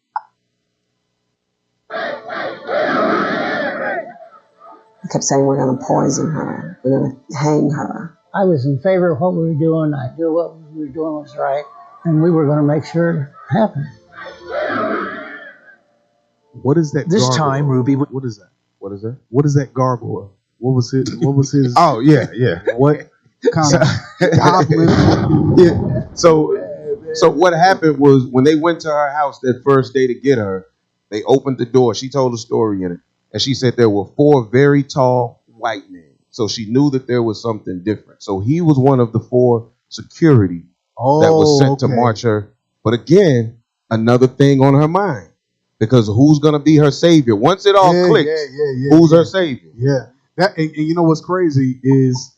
I kept saying, we're going to poison her. We're going to hang her. I was in favor of what we were doing. I knew what we were doing was right. And we were going to make sure it happened. What is that? This gargle? time, Ruby. What is that? What is that? What is that gargoyle? What was his? Oh yeah. What kind of goblin? Yeah. So what happened was when they went to her house that first day to get her, they opened the door. She told a story in it, and she said there were 4 very tall white men. So she knew that there was something different. So he was one of the 4 security that was sent to march her. But again, another thing on her mind. Because who's going to be her savior? Once it all clicks, who's her savior? Yeah. That and you know what's crazy is,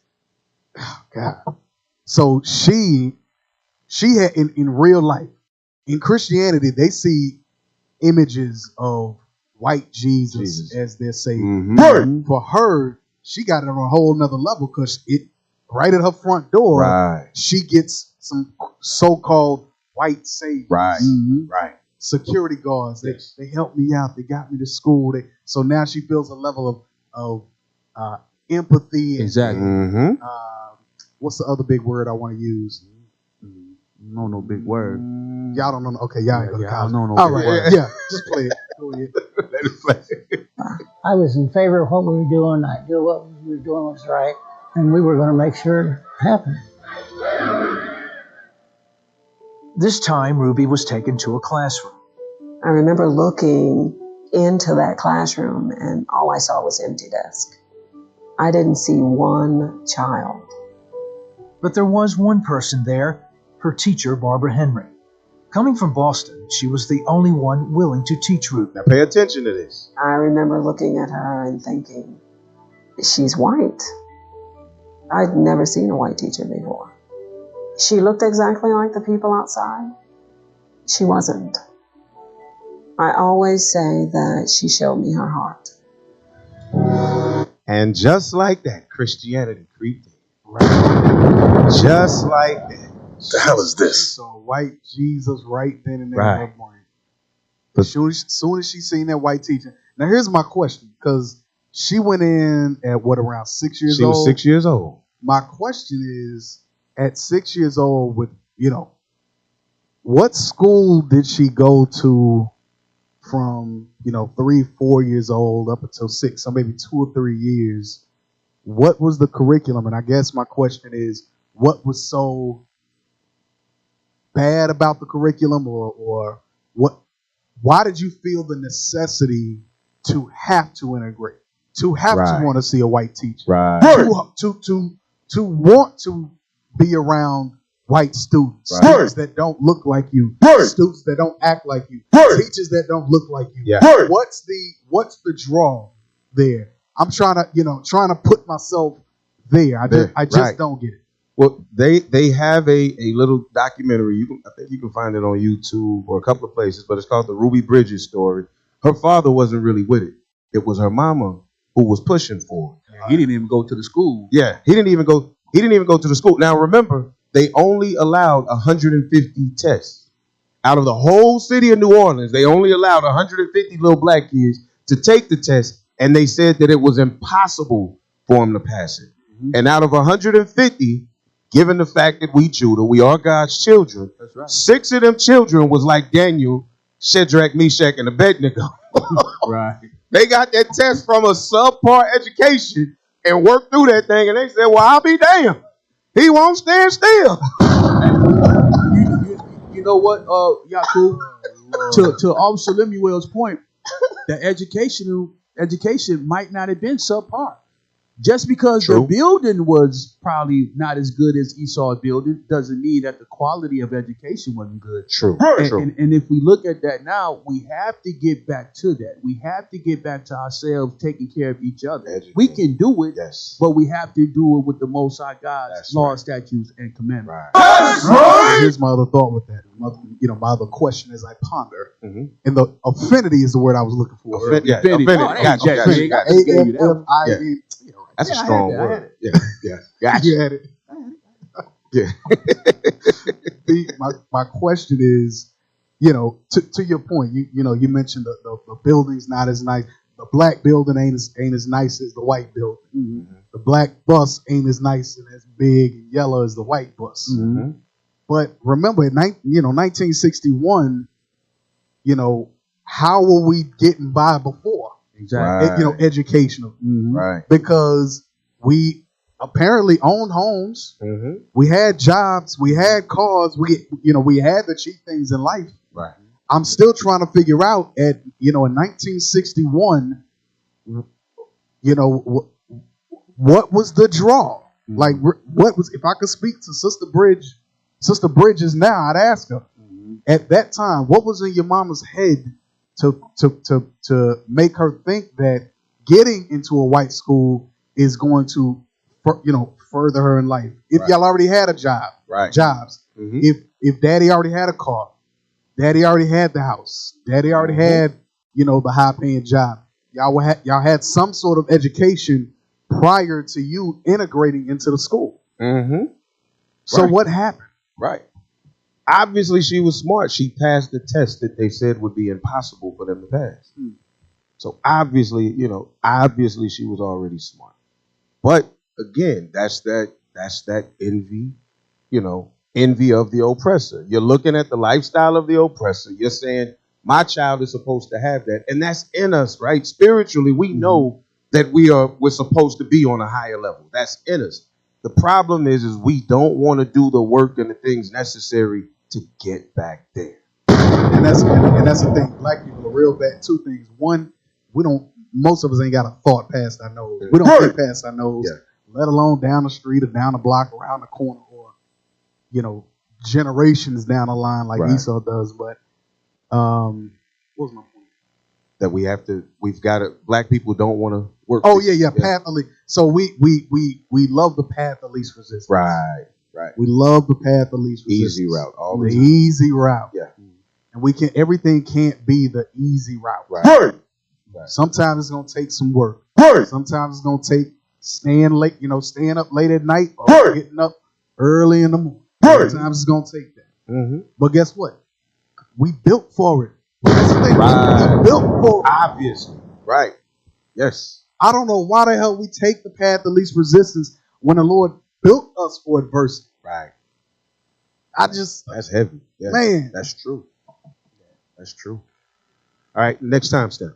oh God. So she had in real life, in Christianity, they see images of white Jesus as their savior. Mm-hmm. For her, she got it on a whole nother level because it right at her front door, she gets some so-called white saviors. Right. Mm-hmm. Right. Security guards. They helped me out. They got me to school. So now she feels a level of empathy. And, exactly. What's the other big word I want to use? No big word. Y'all don't know. Okay, y'all ain't gonna I don't know. All right. Yeah, just play it. Go ahead. Let it play. I was in favor of what we were doing. I knew what we were doing was right. And we were going to make sure it happened. This time, Ruby was taken to a classroom. I remember looking into that classroom and all I saw was empty desk. I didn't see one child. But there was one person there, her teacher, Barbara Henry. Coming from Boston, she was the only one willing to teach Ruby. Now pay attention to this. I remember looking at her and thinking, she's white. I'd never seen a white teacher before. She looked exactly like the people outside. She wasn't. I always say that she showed me her heart. And just like that, Christianity creeped in. Right. Just like that. What the hell is this? So white Jesus right then and there Right. in her brain. But soon as she seen that white teacher. Now here's my question, because she went in at around 6 years old? She was 6 years old. My question is, at 6 years old, with what school did she go to from 3-4 years old up until 6, so maybe 2 or 3 years? What was the curriculum? And I guess my question is, what was so bad about the curriculum, or what? Why did you feel the necessity to have to integrate, to have to want to see a white teacher, to want to be around white students, students that don't look like you, students that don't act like you, teachers that don't look like you? Yeah. What's the draw there? I'm trying to put myself there. I just don't get it. Well, they have a little documentary. I think you can find it on YouTube or a couple of places, but it's called the Ruby Bridges story. Her father wasn't really with it. It was her mama who was pushing for it. He didn't even go to the school. Yeah, he didn't even go to the school. Now remember, they only allowed 150 tests. Out of the whole city of New Orleans, they only allowed 150 little black kids to take the test, and they said that it was impossible for them to pass it. Mm-hmm. And out of 150, given the fact that we Judah, we are God's children. That's right. 6 of them children was like Daniel, Shadrach, Meshach, and Abednego. Right. They got that test from a subpar education and worked through that thing, and they said, well, I'll be damned. He won't stand still. You know what, Yaku? To Officer Lemuel's point, the education might not have been subpar. Just because the building was probably not as good as Esau's building doesn't mean that the quality of education wasn't good. True. And if we look at that now, we have to get back to that. We have to get back to ourselves taking care of each other. We can do it, but we have to do it with the Most High God's laws, statutes, and commandments. Here's my other thought with that. My other question as I ponder, and the affinity is the word I was looking for. Affinity. Affinity. A-F-F-I-N. That's a strong word. Yeah. You had it. Yeah. My question is, to your point, you mentioned the building's not as nice. The black building ain't as nice as the white building. Mm-hmm. The black bus ain't as nice and as big and yellow as the white bus. Mm-hmm. But remember, in 1961, how were we getting by before? Exactly. Educational. Right. Because we apparently owned homes. Mm-hmm. We had jobs. We had cars. We had the cheap things in life. Right. I'm still trying to figure out in 1961, what was the draw? Mm-hmm. Like, what was, if I could speak to Sister Bridges now, I'd ask her, at that time, what was in your mama's head to make her think that getting into a white school is going to, further her in life? If y'all already had a job, jobs. Mm-hmm. If daddy already had a car, daddy already had the house, daddy already had, the high paying job. Y'all had some sort of education prior to you integrating into the school. Mm-hmm. So what happened? Right. Obviously, she was smart. She passed the test that they said would be impossible for them to pass. So obviously, she was already smart. But again, that's that envy, envy of the oppressor. You're looking at the lifestyle of the oppressor. You're saying, my child is supposed to have that. And that's in us, right? Spiritually, we know that we're supposed to be on a higher level. That's in us. The problem is we don't want to do the work and the things necessary to get back there. And that's the thing. Black people are real bad. Two things. One, most of us ain't got a thought past our nose. We don't think past our nose, let alone down the street or down the block, around the corner, or, generations down the line like Esau does. But what was my point? That we've got to, black people don't want to work. Oh, yeah. Path of least. So we love the path of least resistance. Right. We love the path of least resistance. Easy route. The easy route. Yeah. And everything can't be the easy route. Right. Sometimes it's going to take some work. Sometimes it's going to take staying up late at night or getting up early in the morning. Sometimes it's going to take that. Mm-hmm. But guess what? We built for it. That's the thing. We built for it. Obviously. Right. Yes. I don't know why the hell we take the path of least resistance when the Lord built us for adversity. Right. That's heavy. Yes. Man. That's true. That's true. All right. Next time, Steph.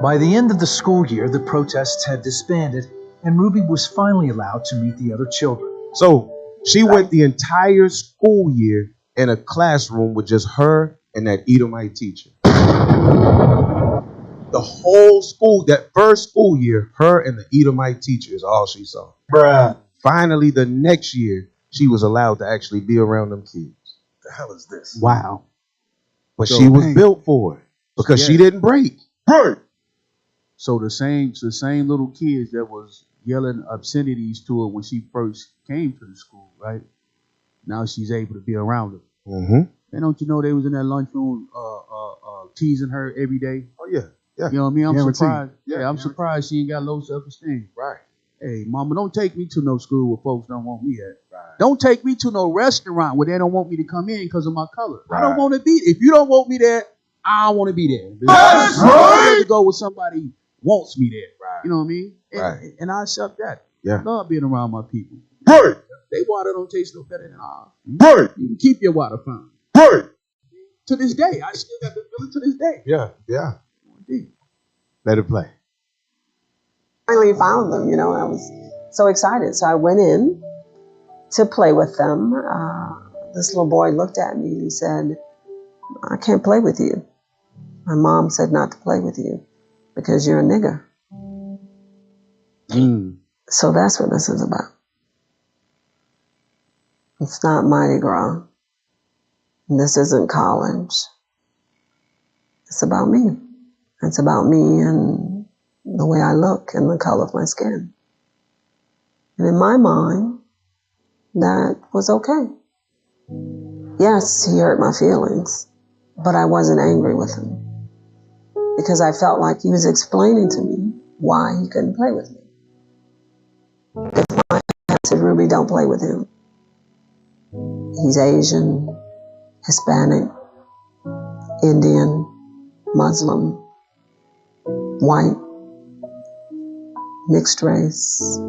By the end of the school year, the protests had disbanded, and Ruby was finally allowed to meet the other children. So she went the entire school year in a classroom with just her and that Edomite teacher. The whole school, that first school year, her and the Edomite teacher is all she saw. Bruh. Finally, the next year, she was allowed to actually be around them kids. The hell is this? Wow. But she was built for it because she didn't break. So the same little kids that was yelling obscenities to her when she first came to the school, right? Now she's able to be around them. Mm-hmm. And don't you know they was in that lunchroom teasing her every day? Oh, yeah. You know what I mean? I'm Guaranteed. surprised. Yeah, I'm surprised she ain't got low self-esteem. Right. Hey, mama, don't take me to no school where folks don't want me at. Right. Don't take me to no restaurant where they don't want me to come in because of my color. Right. I don't want to be. If you don't want me there, I don't want to be there. That's I'd rather go with somebody wants me there. Right. You know what I mean? And, Right. and I accept that. Yeah. I love being around my people. Right. They water don't taste no better than ours. Right. You can keep your water fountain. Right. To this day, I still got the feeling to this day. Yeah. Yeah. Let it play. Finally found them, and I was so excited. So I went in to play with them. This little boy looked at me and he said, "I can't play with you. My mom said not to play with you because you're a nigger." So that's what this is about. It's not Mardi Gras. This isn't college. It's about me. It's about me and the way I look and the color of my skin. And in my mind, that was okay. Yes, he hurt my feelings, but I wasn't angry with him because I felt like he was explaining to me why he couldn't play with me. If my dad said, "Ruby, don't play with him. He's Asian, Hispanic, Indian, Muslim, white, mixed race,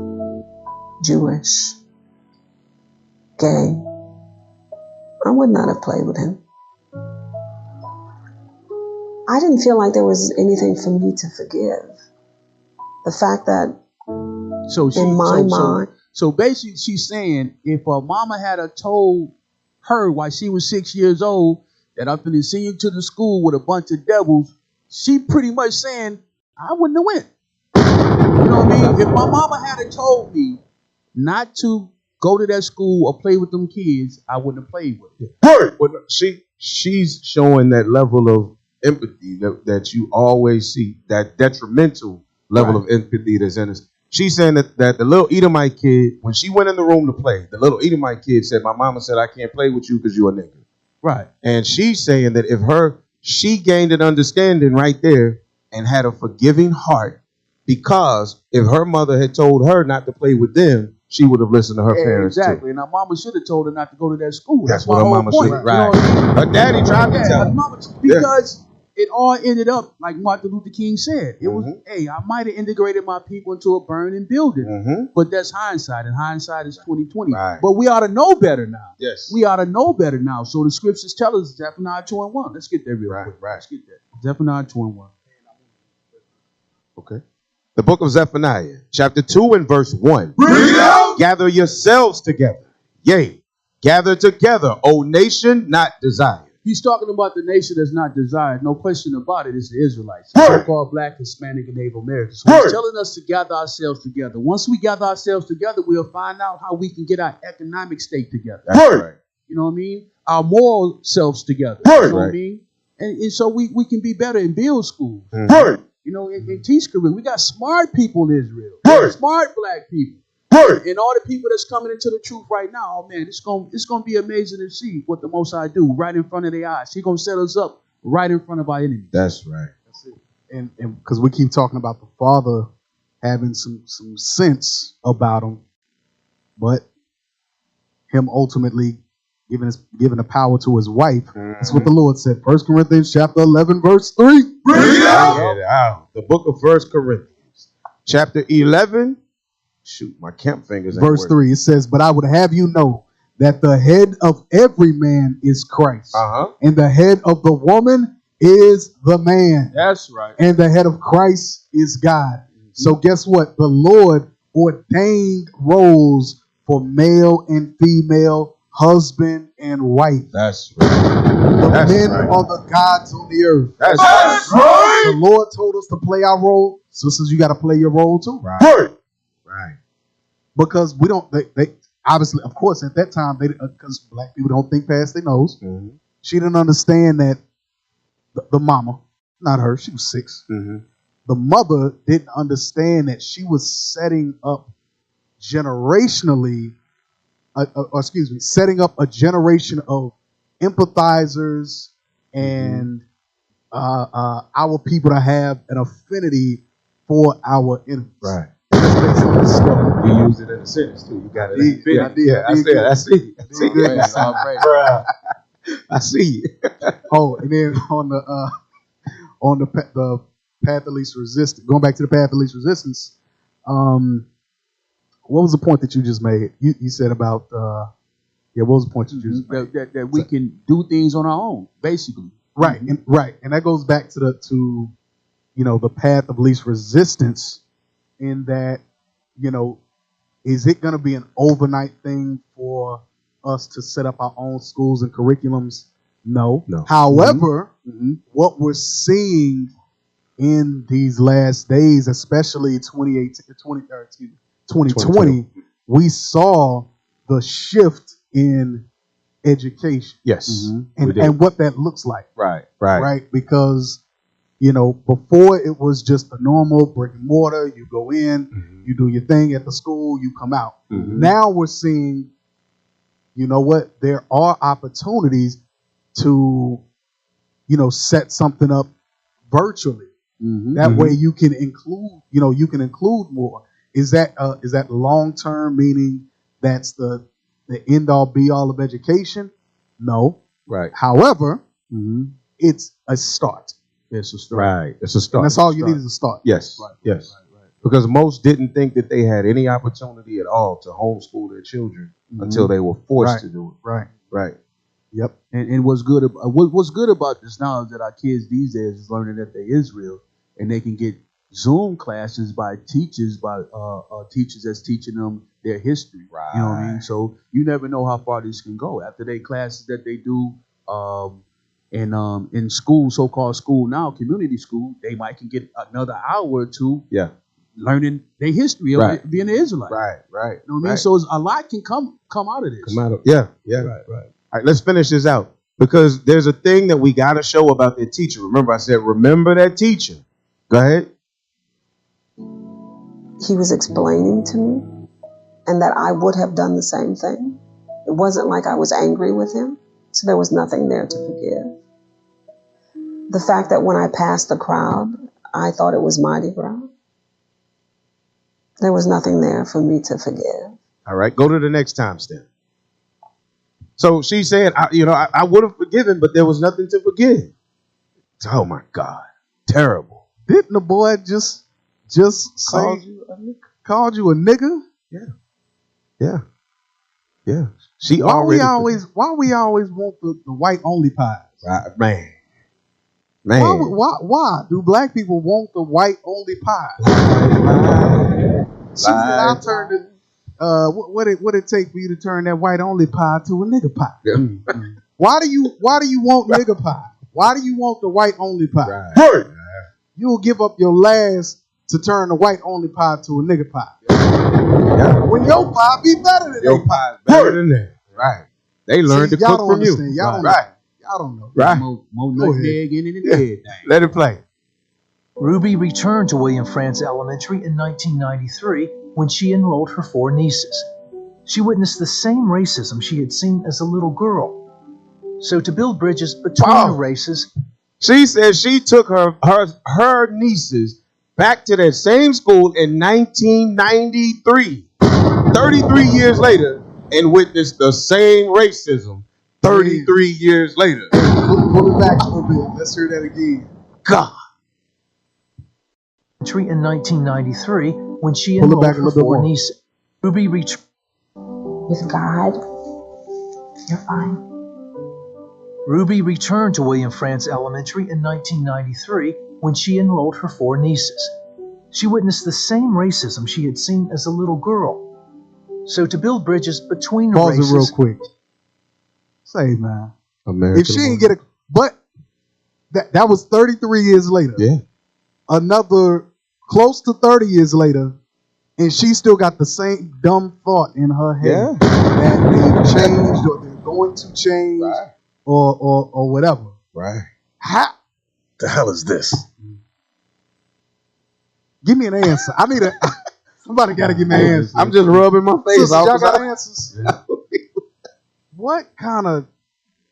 Jewish, gay," I would not have played with him. I didn't feel like there was anything for me to forgive. The fact that in my mind... So basically she's saying if her mama had told her while she was 6 years old that I'm going to send you to the school with a bunch of devils, she pretty much saying I wouldn't have went. You know what I mean? If my mama had told me not to go to that school or play with them kids, I wouldn't have played with it. But she's showing that level of empathy that you always see, that detrimental level of empathy that's in us. She's saying that the little Edomite kid, when she went in the room to play, the little Edomite kid said, "My mama said I can't play with you because you're a nigga." Right. And she's saying that if she gained an understanding right there and had a forgiving heart, because if her mother had told her not to play with them, she would have listened to her parents exactly. too. And her mama should have told her not to go to that school. That's my what her whole mama point. should have. Right. Her daddy tried to tell her. Because it all ended up like Martin Luther King said. It was, hey, I might have integrated my people into a burning building, but that's hindsight, and hindsight is 2020. Right. But we ought to know better now. Yes. We ought to know better now. So the scriptures tell us Zephaniah 2:1. Let's get there real quick. Right. Let's get there. Zephaniah 2:1. Okay. The book of Zephaniah, chapter 2 and verse 1. Gather yourselves together. Yea, gather together, O nation not desired. He's talking about the nation that's not desired. No question about it. It's the Israelites. So-called Black, Hispanic, and Native Americans. So he's telling us to gather ourselves together. Once we gather ourselves together, we'll find out how we can get our economic state together. That's right. You know what I mean? Our moral selves together. You know what I mean? And so we can be better and build schools. You know, and teach curriculum. We got smart people in Israel. Smart Black people. And all the people that's coming into the truth right now, oh man, it's gonna be amazing to see what the Most High do right in front of their eyes. He's gonna set us up right in front of our enemies. That's right. That's it. And because we keep talking about the father having some sense about him, but him ultimately giving the power to his wife. That's what the Lord said. 1 Corinthians chapter 11, verse 3. Bring it out. The book of 1 Corinthians, chapter 11. Shoot, my camp fingers ain't Verse 3, it says, "But I would have you know that the head of every man is Christ, and the head of the woman is the man. That's right. And the head of Christ is God." So guess what? The Lord ordained roles for male and female, husband and wife. That's right. The men are the gods on the earth. That's right. The Lord told us to play our role. Sisters, you got to play your role too. Right. Because we don't, they obviously, of course, at that time, because Black people don't think past their nose. She didn't understand that the mama, not her, she was 6. The mother didn't understand that she was setting up generationally, setting up a generation of empathizers and our people to have an affinity for our enemies. Right. Based on this stuff. You used it in a sentence too. You got it. I did. I see. I see you. Oh, and then on the path of least resistance. Going back to the path of least resistance. What was the point that you just made? You said about what was the point you just made? That we can do things on our own, basically. Right, and that goes back to the path of least resistance. In that, is it going to be an overnight thing for us to set up our own schools and curriculums? No. However, what we're seeing in these last days, especially 2020, we saw the shift in education. Yes. And what that looks like. Right. Because, before it was just a normal brick and mortar. You go in, you do your thing at the school, you come out. Now we're seeing, there are opportunities to, set something up virtually. That way you can include, more. Is that long term, meaning that's the end all be all of education? No. Right. However, it's a start. It's a start. Right. It's a start. And that's all you need is a start. Yes. Right. Yes. Right. Because most didn't think that they had any opportunity at all to homeschool their children until they were forced to do it. Right. Yep. And what's good about this now is that our kids these days is learning that they Israel, and they can get Zoom classes by teachers that's teaching them their history. Right. You know what I mean? So you never know how far this can go. After they classes that they do in school, so-called school now, community school, they might can get another hour or two. Yeah. Learning their history of being an Israelite. Right. You know what I mean? So a lot can come out of this. Yeah. Right. All right, let's finish this out. Because there's a thing that we got to show about their teacher. Remember, I said, remember that teacher. Go ahead. He was explaining to me, and that I would have done the same thing. It wasn't like I was angry with him, so there was nothing there to forgive. The fact that when I passed the crowd, I thought it was Mardi Gras. There was nothing there for me to forgive. All right, go to the next timestamp. So she said, I would have forgiven, but there was nothing to forgive. Oh my God, terrible. Didn't the boy just called you a nigga? Yeah. Why we always want the white only pies? Right, man. Why do black people want the white only pie? She said, I'll turn it. What it take for you to turn that white only pie to a nigga pie? Why do you want nigga pie? Why do you want the white only pie? Right. You'll give up your last to turn the white only pie to a nigga pie. When your pie be better than your pie. Better than that. Right. They learned to cook from you. Y'all don't know. Right. More nutmeg in it than everything. Let it play. Ruby returned to William Frantz Elementary in 1993 when she enrolled her 4 nieces. She witnessed the same racism she had seen as a little girl. So to build bridges between the races, she said she took her nieces back to that same school in 1993, 33 years later, and witnessed the same racism 33 years later. Pull it back a little bit. Let's hear that again. God. In 1993, when she enrolled her 4 nieces, Ruby returned. With God, you're fine. Ruby returned to William Frantz Elementary in 1993 when she enrolled her 4 nieces. She witnessed the same racism she had seen as a little girl. So to build bridges between the races... Pause it real quick. Say, man. American if she didn't get but that was 33 years later. Yeah. Another close to 30 years later, and she still got the same dumb thought in her head that they changed or they're going to change or whatever. Right. How the hell is this? Give me an answer. I need somebody got to give me an answer. I'm just rubbing my face. Sisters, y'all got answers? What kind of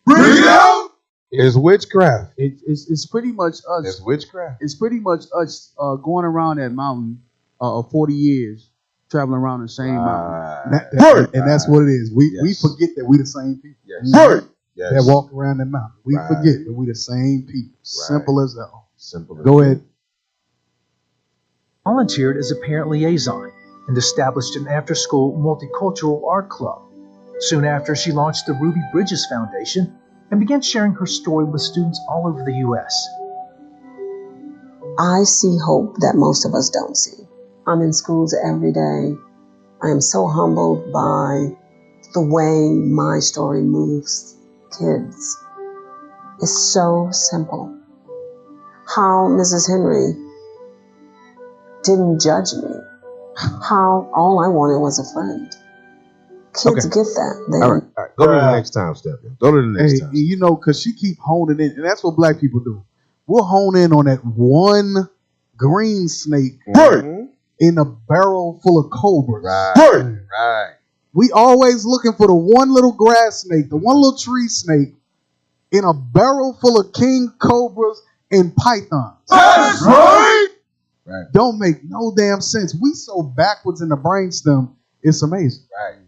bring it out? It's witchcraft. It's pretty much us. It's witchcraft. It's pretty much us going around that mountain 40 years, traveling around the same mountain. And that's what it is. We forget that we the same people. Yes. That walk around that mountain. We forget that we the same people. Simple as that. Simple. Go ahead. volunteered as a parent liaison and established an after-school multicultural art club. Soon after, she launched the Ruby Bridges Foundation and began sharing her story with students all over the U.S. I see hope that most of us don't see. I'm in schools every day. I am so humbled by the way my story moves kids. It's so simple. How Mrs. Henry didn't judge me. How all I wanted was a friend. Kids get that. All right. Go to the next time step. Go to the next time. You know, because she keep honing in, and that's what black people do. We'll hone in on that one green snake in a barrel full of cobras. Right. We always looking for the one little grass snake, the one little tree snake in a barrel full of king cobras and pythons. That's right. Don't make no damn sense. We so backwards in the brainstem, it's amazing. Right.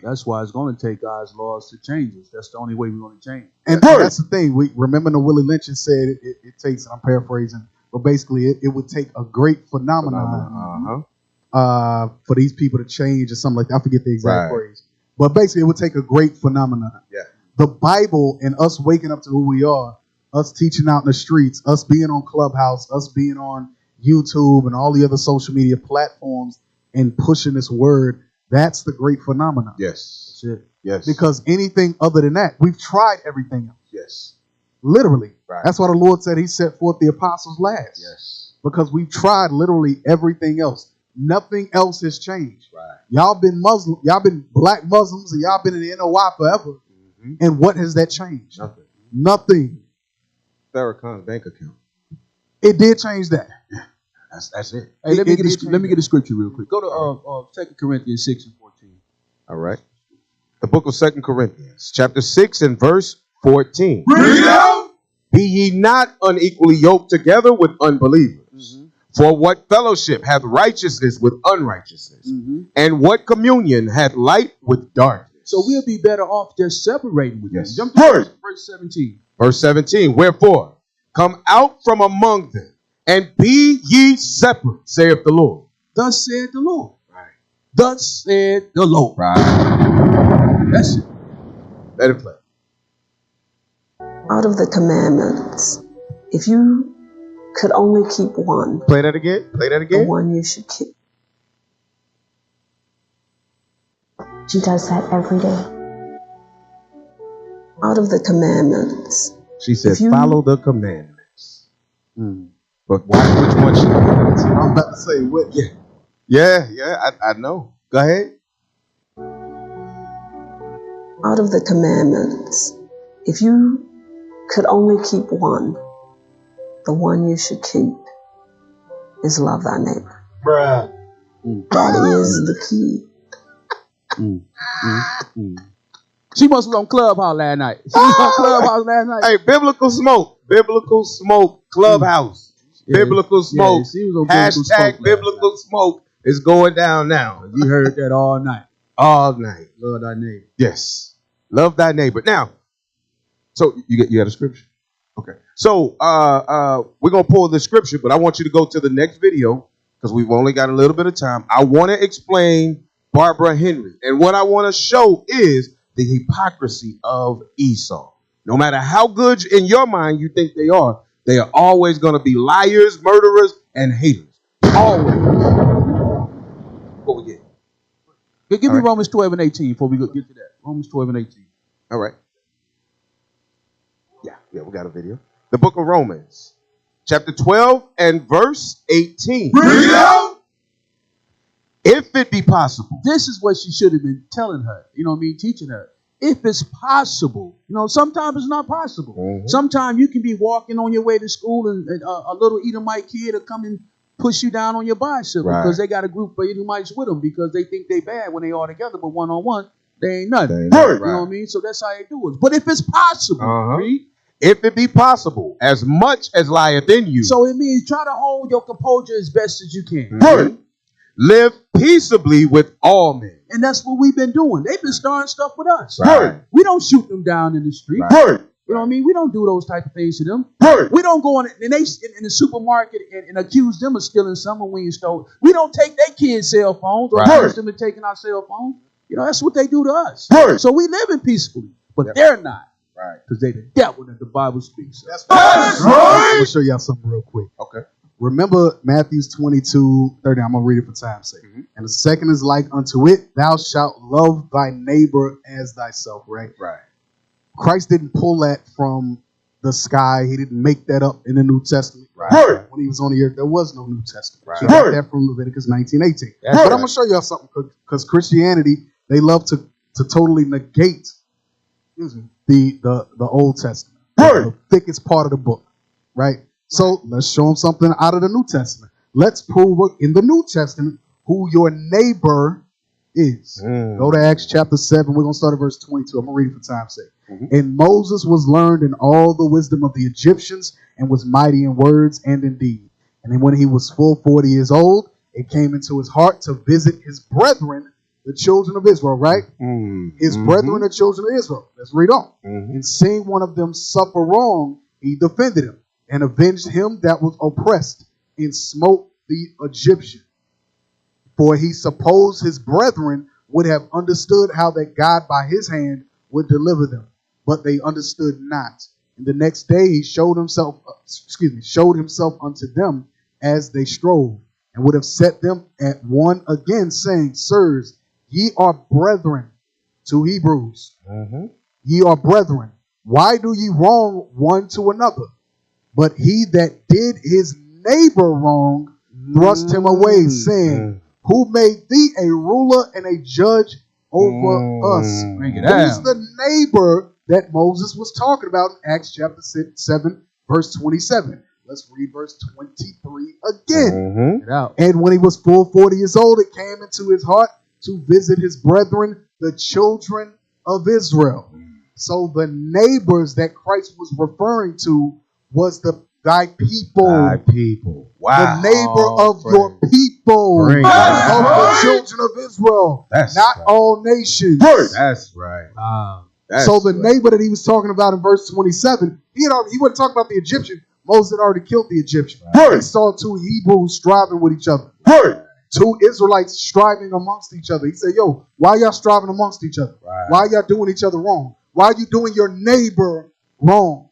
That's why it's going to take God's laws to change us. That's the only way we're going to change. And that's the thing. We remember when Willie Lynch said it takes, and I'm paraphrasing, but basically it would take a great phenomenon for these people to change or something like that. I forget the exact phrase. But basically it would take a great phenomenon. Yeah. The Bible and us waking up to who we are, us teaching out in the streets, us being on Clubhouse, us being on YouTube and all the other social media platforms and pushing this word, that's the great phenomenon. Yes. That's it. Yes. Because anything other than that, we've tried everything else. Yes. Literally. Right. That's why the Lord said he set forth the apostles last. Yes. Because we've tried literally everything else. Nothing else has changed. Right. Y'all been Muslim, y'all been black Muslims, and y'all been in the NOI forever. Mm-hmm. And what has that changed? Nothing. Nothing. Farrakhan's bank account. It did change that. That's it. Hey, let me get a scripture real quick. Go to 2 Corinthians 6 and 14. All right. The book of 2 Corinthians, chapter 6 and verse 14. Bring it out. Be ye not unequally yoked together with unbelievers. Mm-hmm. For what fellowship hath righteousness with unrighteousness? Mm-hmm. And what communion hath light with darkness? So we'll be better off just separating with them. Jump to verse 17. Verse 17. Wherefore, come out from among them, and be ye separate, saith the Lord. Thus said the Lord. Right. Thus said the Lord. Right. That's it. Let it play. Out of the commandments, if you could only keep one. Play that again. Play that again. The one you should keep. She does that every day. Out of the commandments. She says, follow the commandments. But watch which one she gets. I'm about to say, what? Yeah, I know. Go ahead. Out of the commandments, if you could only keep one, the one you should keep is love thy neighbor. Bruh. That is the key. She must have on Clubhouse last night. She was on Clubhouse last night. Hey, Biblical Smoke, Clubhouse. Biblical Smoke. She was on Hashtag Biblical Smoke is going down now. You heard that all night. All night. Love thy neighbor. Yes. Love thy neighbor. Now, so you got a scripture? Okay. So we're going to pull the scripture, but I want you to go to the next video because we've only got a little bit of time. I want to explain Barbara Henry. And what I want to show is the hypocrisy of Esau. No matter how good in your mind you think they are always going to be liars, murderers, and haters. Always. What we get? Give me Romans 12 and 18 before we get to that. Romans 12 and 18. All right. Yeah, we got a video. The book of Romans, chapter 12 and verse 18. Bring it out. If it be possible. This is what she should have been telling her. You know what I mean? Teaching her. If it's possible. You know, sometimes it's not possible. Mm-hmm. Sometimes you can be walking on your way to school and a little Edomite kid will come and push you down on your bicycle because they got a group of Edomites with them because they think they bad when they all together, but one-on-one, they ain't nothing. You know what I mean? So that's how they do it. But if it's possible, read. If it be possible, as much as lieth in you. So it means try to hold your composure as best as you can. Mm-hmm. Live peaceably with all men. And that's what we've been doing. They've been starting stuff with us. Right. We don't shoot them down in the street. Right. You know what I mean? We don't do those type of things to them. Right. We don't go in the supermarket and accuse them of stealing something we ain't stole. We don't take their kids' cell phones or accuse them of taking our cell phones. You know, that's what they do to us. Right. So we live in peacefully, but they're not. Right. Because they the devil that the Bible speaks. That's right. I'm going to show y'all something real quick. Okay. Remember Matthew 22:30. I'm going to read it for time's sake. Mm-hmm. And the second is like unto it, thou shalt love thy neighbor as thyself, right? Right. Christ didn't pull that from the sky. He didn't make that up in the New Testament. Right. When he was on the earth, there was no New Testament. Right. He got that from Leviticus 19:18. But I'm going to show y'all something, because Christianity, they love to totally negate the Old Testament, the thickest part of the book, right? So let's show them something out of the New Testament. Let's prove in the New Testament who your neighbor is. Go to Acts chapter 7. We're going to start at verse 22. I'm going to read it for time's sake. And Moses was learned in all the wisdom of the Egyptians and was mighty in words and in deed. And then when he was full 40 years old, it came into his heart to visit his brethren, the children of Israel, right? His brethren, the children of Israel. Let's read on. And seeing one of them suffer wrong, he defended him and avenged him that was oppressed and smote the Egyptian. For he supposed his brethren would have understood how that God by his hand would deliver them, but they understood not. And the next day he showed himself unto them as they strove, and would have set them at one again, saying, Sirs, ye are brethren, to Hebrews. Ye are brethren. Why do ye wrong one to another? But he that did his neighbor wrong thrust him away, saying, Who made thee a ruler and a judge over us? Who's the neighbor that Moses was talking about in Acts chapter 7, verse 27? Let's read verse 23 again. And when he was full 40 years old, it came into his heart to visit his brethren, the children of Israel. So the neighbors that Christ was referring to was thy people. Thy people. Wow. The neighbor of your people. Of the children of Israel. That's not right. all nations. That's right. So the neighbor that he was talking about in verse 27, he wasn't talking about the Egyptian. Moses had already killed the Egyptian. He saw two Hebrews striving with each other. Two Israelites striving amongst each other. He said, yo, why y'all striving amongst each other? Why y'all doing each other wrong? Why are you doing your neighbor wrong?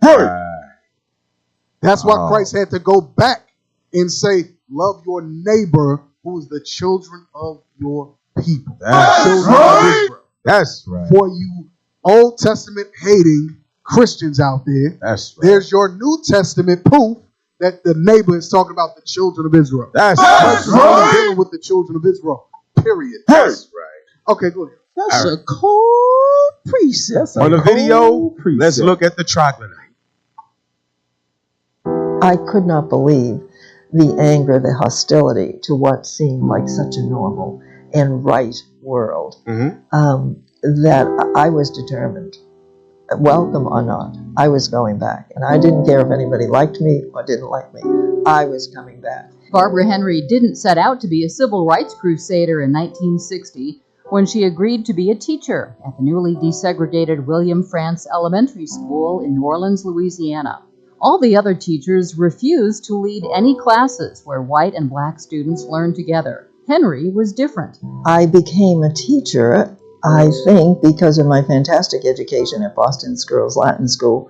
That's why Christ had to go back and say, love your neighbor who is the children of your people. That's right. That's right. For you Old Testament hating Christians out there, that's right. There's your New Testament proof that the neighbor is talking about the children of Israel. That's right. Dealing with the children of Israel. Period. That's right. Okay, go ahead. That's a cold precept. On the video, let's look at the troglodyte. I could not believe the anger, the hostility to what seemed like such a normal and right world, that I was determined, welcome or not, I was going back. And I didn't care if anybody liked me or didn't like me. I was coming back. Barbara Henry didn't set out to be a civil rights crusader in 1960 when she agreed to be a teacher at the newly desegregated William Frantz Elementary School in New Orleans, Louisiana. All the other teachers refused to lead any classes where white and black students learned together. Henry was different. I became a teacher, I think, because of my fantastic education at Boston's Girls Latin School,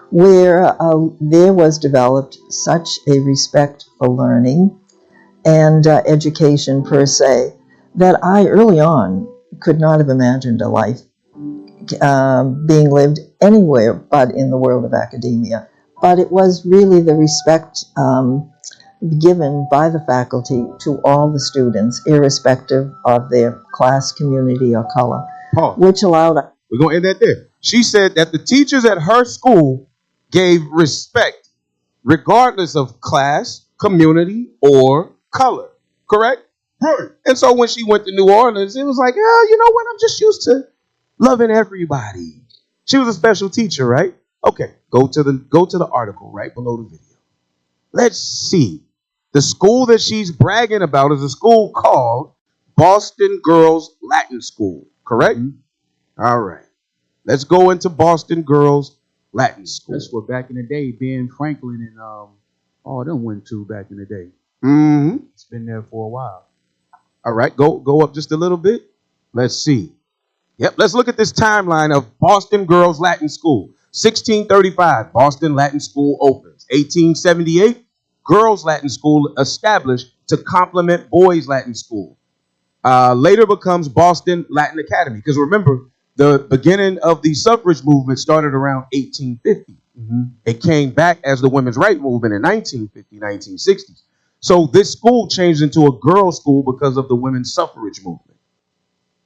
where there was developed such a respect for learning and education per se, that I early on could not have imagined a life being lived anywhere but in the world of academia. But it was really the respect given by the faculty to all the students, irrespective of their class, community, or color, which allowed... We're going to end that there. She said that the teachers at her school gave respect regardless of class, community, or color. Correct? Right. And so when she went to New Orleans, it was like, oh, you know what? I'm just used to loving everybody. She was a special teacher, right? Okay, go to the article right below the video. Let's see. The school that she's bragging about is a school called Boston Girls Latin School, correct? All right. Let's go into Boston Girls Latin School. That's what back in the day, Ben Franklin and all them went to back in the day. Mm-hmm. It's been there for a while. All right, go up just a little bit. Let's see. Yep, let's look at this timeline of Boston Girls Latin School. 1635, Boston Latin School opens. 1878, Girls Latin School established to complement Boys Latin School. Later becomes Boston Latin Academy. Because remember, the beginning of the suffrage movement started around 1850. Mm-hmm. It came back as the women's rights movement in 1950, 1960s. So this school changed into a girls' school because of the women's suffrage movement.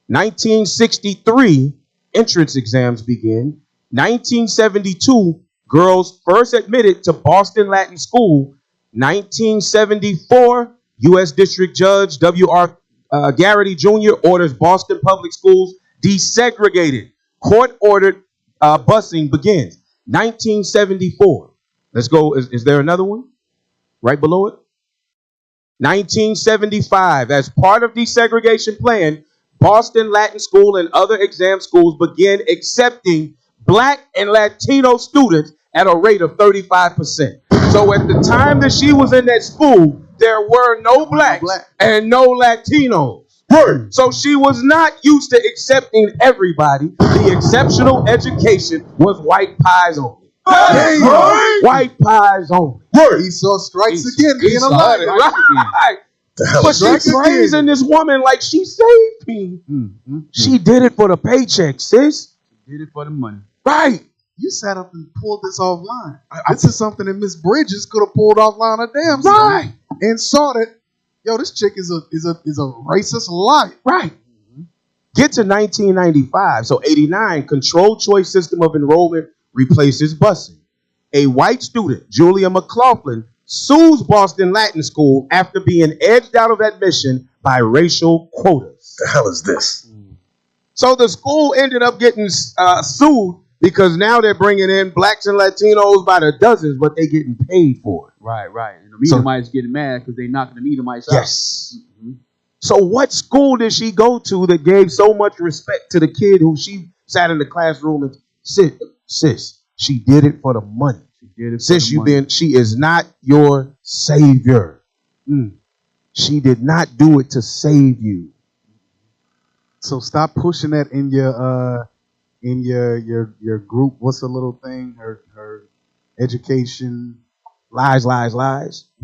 1963, entrance exams begin. 1972, girls first admitted to Boston Latin School. 1974, U.S. District Judge W.R. Garrity Jr. orders Boston Public Schools desegregated. Court-ordered busing begins. 1974. Let's go. Is there another one? Right below it? 1975. As part of desegregation plan, Boston Latin School and other exam schools began accepting Black and Latino students at a rate of 35%. So at the time that she was in that school, there were no blacks and no Latinos. So she was not used to accepting everybody. The exceptional education was white pies only. White pies only. Esau strikes again, being a liar. Right. But she's praising this woman like she saved me. She did it for the paycheck, sis. She did it for the money. Right. You sat up and pulled this offline. This is something that Miss Bridges could have pulled offline a damn right and saw that. Yo, this chick is a racist liar. Right. Get to 1995. So 89, controlled choice system of enrollment replaces busing. A white student, Julia McLaughlin, sues Boston Latin School after being edged out of admission by racial quotas. The hell is this? So the school ended up getting sued because now they're bringing in blacks and Latinos by the dozens, but they getting paid for it. Right. And the Edomites getting mad because they knocking the Edomites out. Yes. Mm-hmm. So what school did she go to that gave so much respect to the kid who she sat in the classroom and said, sis, she did it for the money. Sis, she is not your savior. She did not do it to save you. So stop pushing that in your group. What's the little thing? Her education. Lies.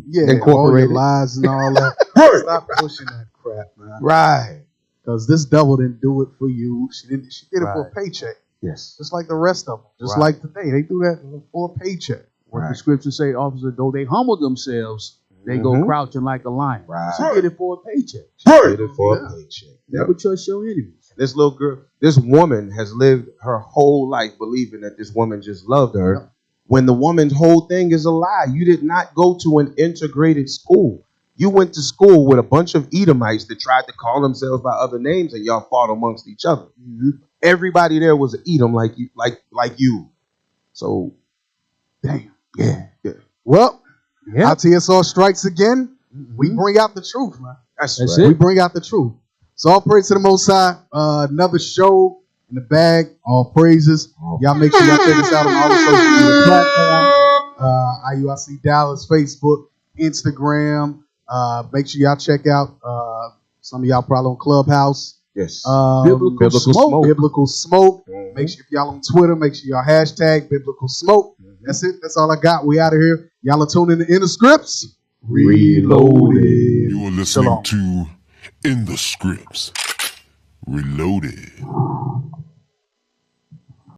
Yeah, incorporated lies and all that. Stop pushing that crap, man. Right. Because this devil didn't do it for you. She did it for a paycheck. Yes. Just like the rest of them. Just like today. They do that for a paycheck. What the scriptures say, officer, though they humble themselves, they go crouching like a lion. Right. She did it for a paycheck. She did it for a paycheck. Never trust your enemies. This little girl, this woman has lived her whole life believing that this woman just loved her, when the woman's whole thing is a lie. You did not go to an integrated school. You went to school with a bunch of Edomites that tried to call themselves by other names, and y'all fought amongst each other. Everybody there was an Edom like you. So, damn. Yeah. Well, ITSR strikes again. We bring out the truth, man. That's right. We bring out the truth. So all praise to the Most High. Another show in the bag. All praises. Y'all make sure y'all check us out on all the social media platforms. IUIC Dallas, Facebook, Instagram. Make sure y'all check out some of y'all probably on Clubhouse. Yes. Biblical Smoke. Biblical Smoke. Make sure if y'all on Twitter, make sure y'all hashtag Biblical Smoke. That's it. That's all I got. We out of here. Y'all are tuning in the Scripts. Reloaded. You are listening to In the Scripts. Reloaded.